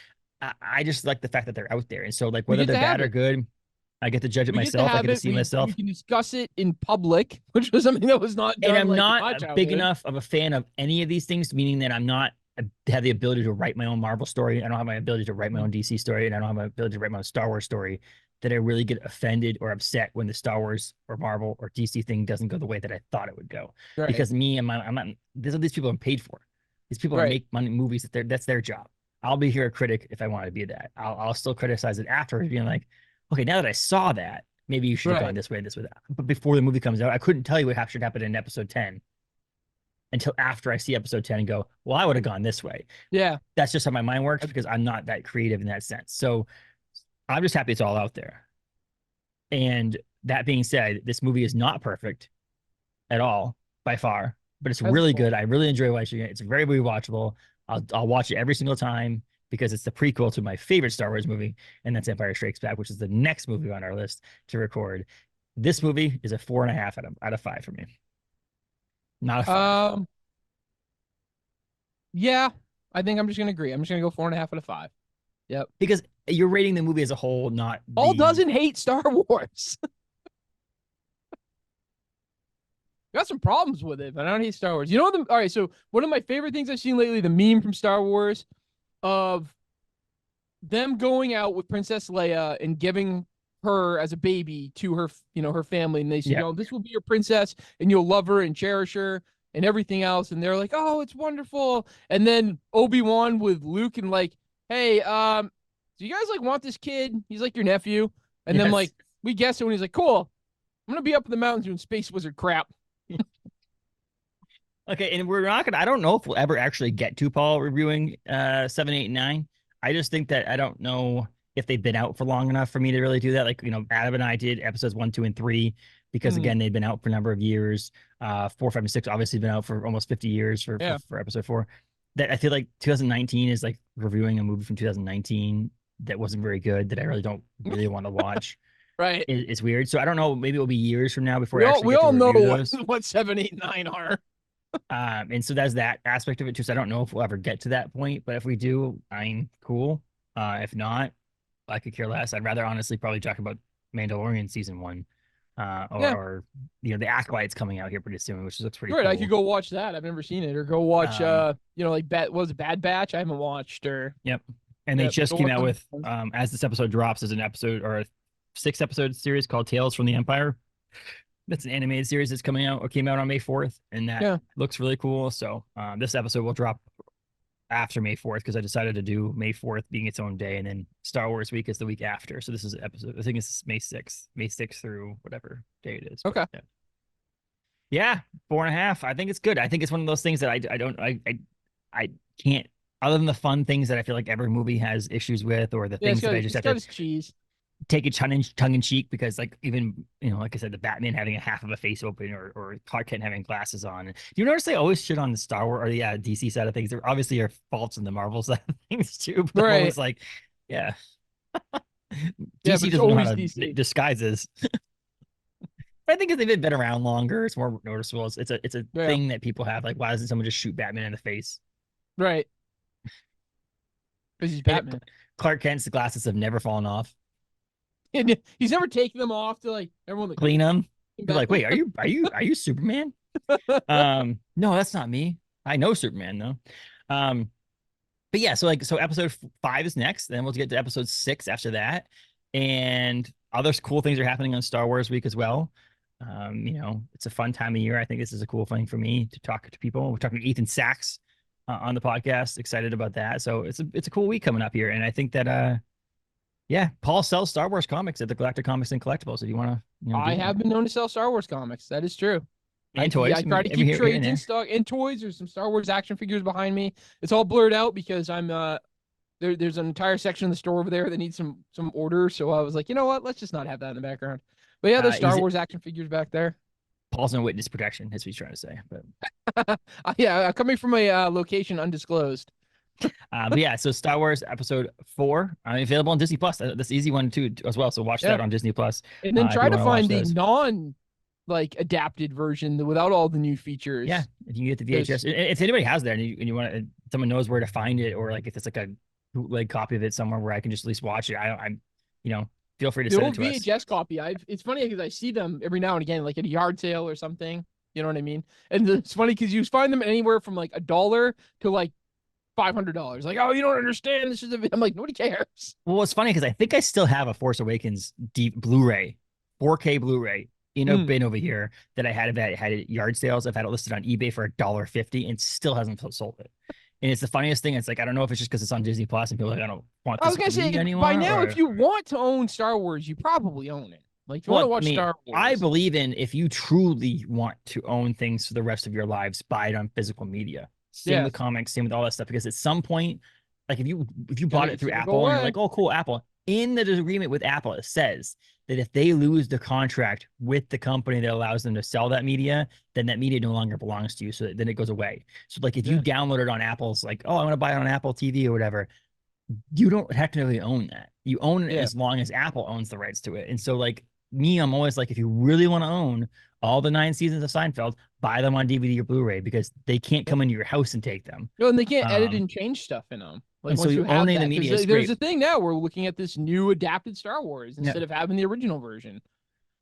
I just like the fact that they're out there. And so like We whether get they're to have bad or it. good, I get to judge it We get to myself. I have get to it. see We myself. can discuss it in public, which was something that was not done And I'm like not my big childhood. enough of a fan of any of these things, meaning that I'm not have the ability to write my own Marvel story. I don't have my ability to write my own DC story, and I don't have my ability to write my own Star Wars story. That I really get offended or upset when the Star Wars or Marvel or DC thing doesn't go the way that I thought it would go. Right. Because me and I'm not. These people I'm paid for. These people Right. make money movies that's their job. I'll be here a critic if I want to be that. I'll still criticize it afterwards, being like, okay, now that I saw that, maybe you should have gone this way, this way, that. But before the movie comes out, I couldn't tell you what should happen in episode 10 until after I see episode 10 and go, well, I would have gone this way. Yeah. That's just how my mind works because I'm not that creative in that sense. So I'm just happy it's all out there. And that being said, this movie is not perfect at all by far, but it's really good. I really enjoy watching it. It's very rewatchable. I'll watch it every single time because it's the prequel to my favorite Star Wars movie, and that's Empire Strikes Back, which is the next movie on our list to record. This movie is a 4.5 out of 5 for me. Not a 5. Yeah, I think I'm just gonna agree. I'm just gonna go 4.5 out of 5. Yep. Because you're rating the movie as a whole, not Paul doesn't hate Star Wars. Got some problems with it, but I don't hate Star Wars. You know what? All right, so one of my favorite things I've seen lately, the meme from Star Wars of them going out with Princess Leia and giving her as a baby to her, her family, and they say, this will be your princess, and you'll love her and cherish her and everything else. And they're like, oh, it's wonderful. And then Obi-Wan with Luke and like, hey, do you guys like want this kid? He's like your nephew. And then Yes. like we guessed it when he's like, cool. I'm gonna be up in the mountains doing space wizard crap. Okay, and we're not gonna. I don't know if we'll ever actually get to Paul reviewing 7, 8, and 9. I just think that I don't know if they've been out for long enough for me to really do that. Like, Adam and I did episodes 1, 2, and 3 because Hmm. again, they've been out for a number of years. 4, 5, and 6 obviously been out for almost 50 years Yeah. for episode 4. That I feel like 2019 is like reviewing a movie from 2019 that wasn't very good that I really don't really want to watch. Right. It's weird. So I don't know. Maybe it'll be years from now before We I all actually we get to all know review those. what 7, 8, 9 are. And so that's that aspect of it too. So I don't know if we'll ever get to that point, but if we do, I'm cool. If not, I could care less. I'd rather honestly probably talk about Mandalorian season 1, Yeah. or the Acolyte's coming out here pretty soon, which looks pretty Right. cool. I could go watch that. I've never seen it. Or go watch Um, like what was it, Bad Batch? I haven't watched or Yep. And they yeah, just go came watch out them. with as this episode drops, there's an episode or a 6-episode series called Tales from the Empire. That's an animated series that's coming out or came out on May 4th, and that Yeah. looks really cool. So this episode will drop after May 4th because I decided to do May 4th being its own day, and then Star Wars week is the week after. So this is episode, I think it's May 6th through whatever day it is. But, Okay. yeah. Yeah, 4.5. I think it's good. I think it's one of those things that I can't, other than the fun things that I feel like every movie has issues with, or the Yeah, things that I just it's have got to his cheese. take it tongue in cheek because like even like I said, the Batman having a half of a face open, or Clark Kent having glasses on. Do you notice they always shit on the Star Wars or the DC side of things? There obviously are faults in the Marvel side of things too, but I'm Right. always like, yeah. Yeah, DC but it's doesn't know how always to DC. disguises. But I think if they've been around longer, it's more noticeable. It's a Yeah. thing that people have. Like, why doesn't someone just shoot Batman in the face? Right. Because he's And Batman. Clark Kent's glasses have never fallen off. And he's never taken them off to like everyone like Clean them. You're like, back. wait, are you Superman? No, that's not me. I know Superman though. But yeah, so episode 5 is next, then we'll get to episode 6 after that, and other cool things are happening on Star Wars week as well. It's a fun time of year. I think this is a cool thing for me to talk to people. We're talking to Ethan Sachs on the podcast. Excited about that. So it's a cool week coming up here, and I think that yeah, Paul sells Star Wars comics at the Galactic Comics and Collectibles. If you want to, I have been known to sell Star Wars comics. That is true. and toys. I try to keep trades in stock and toys. There's some Star Wars action figures behind me. It's all blurred out because I'm there's an entire section of the store over there that needs some orders. So I was like, you know what? Let's just not have that in the background. But yeah, there's Star Wars action figures back there. Paul's no witness protection, is what he's trying to say. But yeah, coming from a location undisclosed. But yeah, so Star Wars Episode 4, available on Disney Plus. That's easy one too as well. So watch that on Disney Plus. And then try to find the non adapted version without all the new features. Yeah, if you can get the VHS, if anybody has that and you want someone knows where to find it, or like if it's like a bootleg copy of it somewhere where I can just at least watch it, I'm feel free to send it to us. The VHS copy, it's funny because I see them every now and again, like at a yard sale or something. You know what I mean? And it's funny because you find them anywhere from like $1 to like $500. Like, oh, you don't understand. This is I'm like, nobody cares. Well, it's funny because I think I still have a Force Awakens deep Blu-ray, 4K Blu-ray in a bin over here that I had at yard sales. I've had it listed on eBay for $1.50 and still hasn't sold it. And it's the funniest thing. It's like, I don't know if it's just because it's on Disney Plus and people are like, I don't want this. I was gonna say anymore, by now, if you want to own Star Wars, you probably own it. Like, if you want to watch Star Wars, I believe in if you truly want to own things for the rest of your lives, buy it on physical media. Same with comics, same with all that stuff. Because at some point, like if you bought it through Apple and you're like, oh, cool, Apple. In the agreement with Apple, it says that if they lose the contract with the company that allows them to sell that media, then that media no longer belongs to you. So then it goes away. So like if you download it on Apple's, like, oh, I want to buy it on Apple TV or whatever, you don't technically own that. You own it as long as Apple owns the rights to it. And so like I'm always like, if you really want to own all the 9 seasons of Seinfeld, buy them on DVD or Blu-ray because they can't come into your house and take them. No, and they can't edit and change stuff in them. Like, and so you owning the media is there's a thing now we're looking at this new adapted Star Wars instead of having the original version.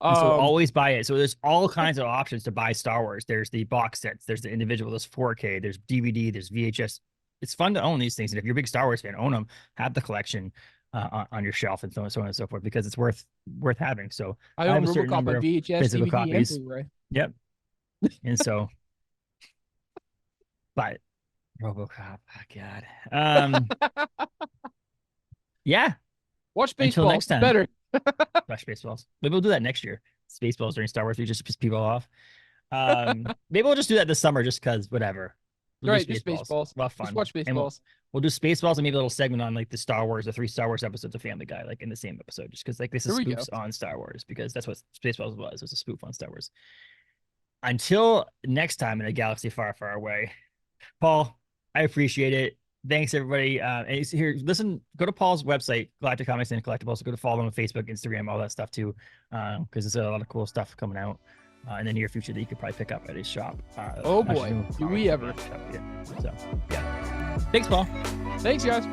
So always buy it. So there's all kinds of options to buy Star Wars. There's the box sets, there's the individual, there's 4K, there's DVD, there's VHS. It's fun to own these things. And if you're a big Star Wars fan, own them, have the collection on your shelf and so on and so forth, because it's worth having. So I own RoboCop on VHS, physical DVD, copies. and Blu-ray. Yep. And so, but RoboCop, oh God. Yeah. Watch Until baseball. next time. Better. Watch Baseballs. Maybe we'll do that next year. Spaceballs during Star Wars. We just piss people off. Maybe we'll just do that this summer, just because whatever. We'll Right, just Baseballs. We'll have fun. Just watch And Baseballs. we'll do Spaceballs and maybe a little segment on like the 3 Star Wars episodes of Family Guy, like in the same episode, just because like this is There we spoofs on Star Wars, because that's what Spaceballs was. It was a spoof on Star Wars. Until next time in a galaxy far, far away, Paul, I appreciate it. Thanks, everybody. And here, listen, go to Paul's website, Galactic Comics and Collectibles. Go to follow him on Facebook, Instagram, all that stuff too, because there's a lot of cool stuff coming out in the near future that you could probably pick up at his shop. Oh boy, do we ever? Yeah. So, yeah. Thanks, Paul. Thanks, guys.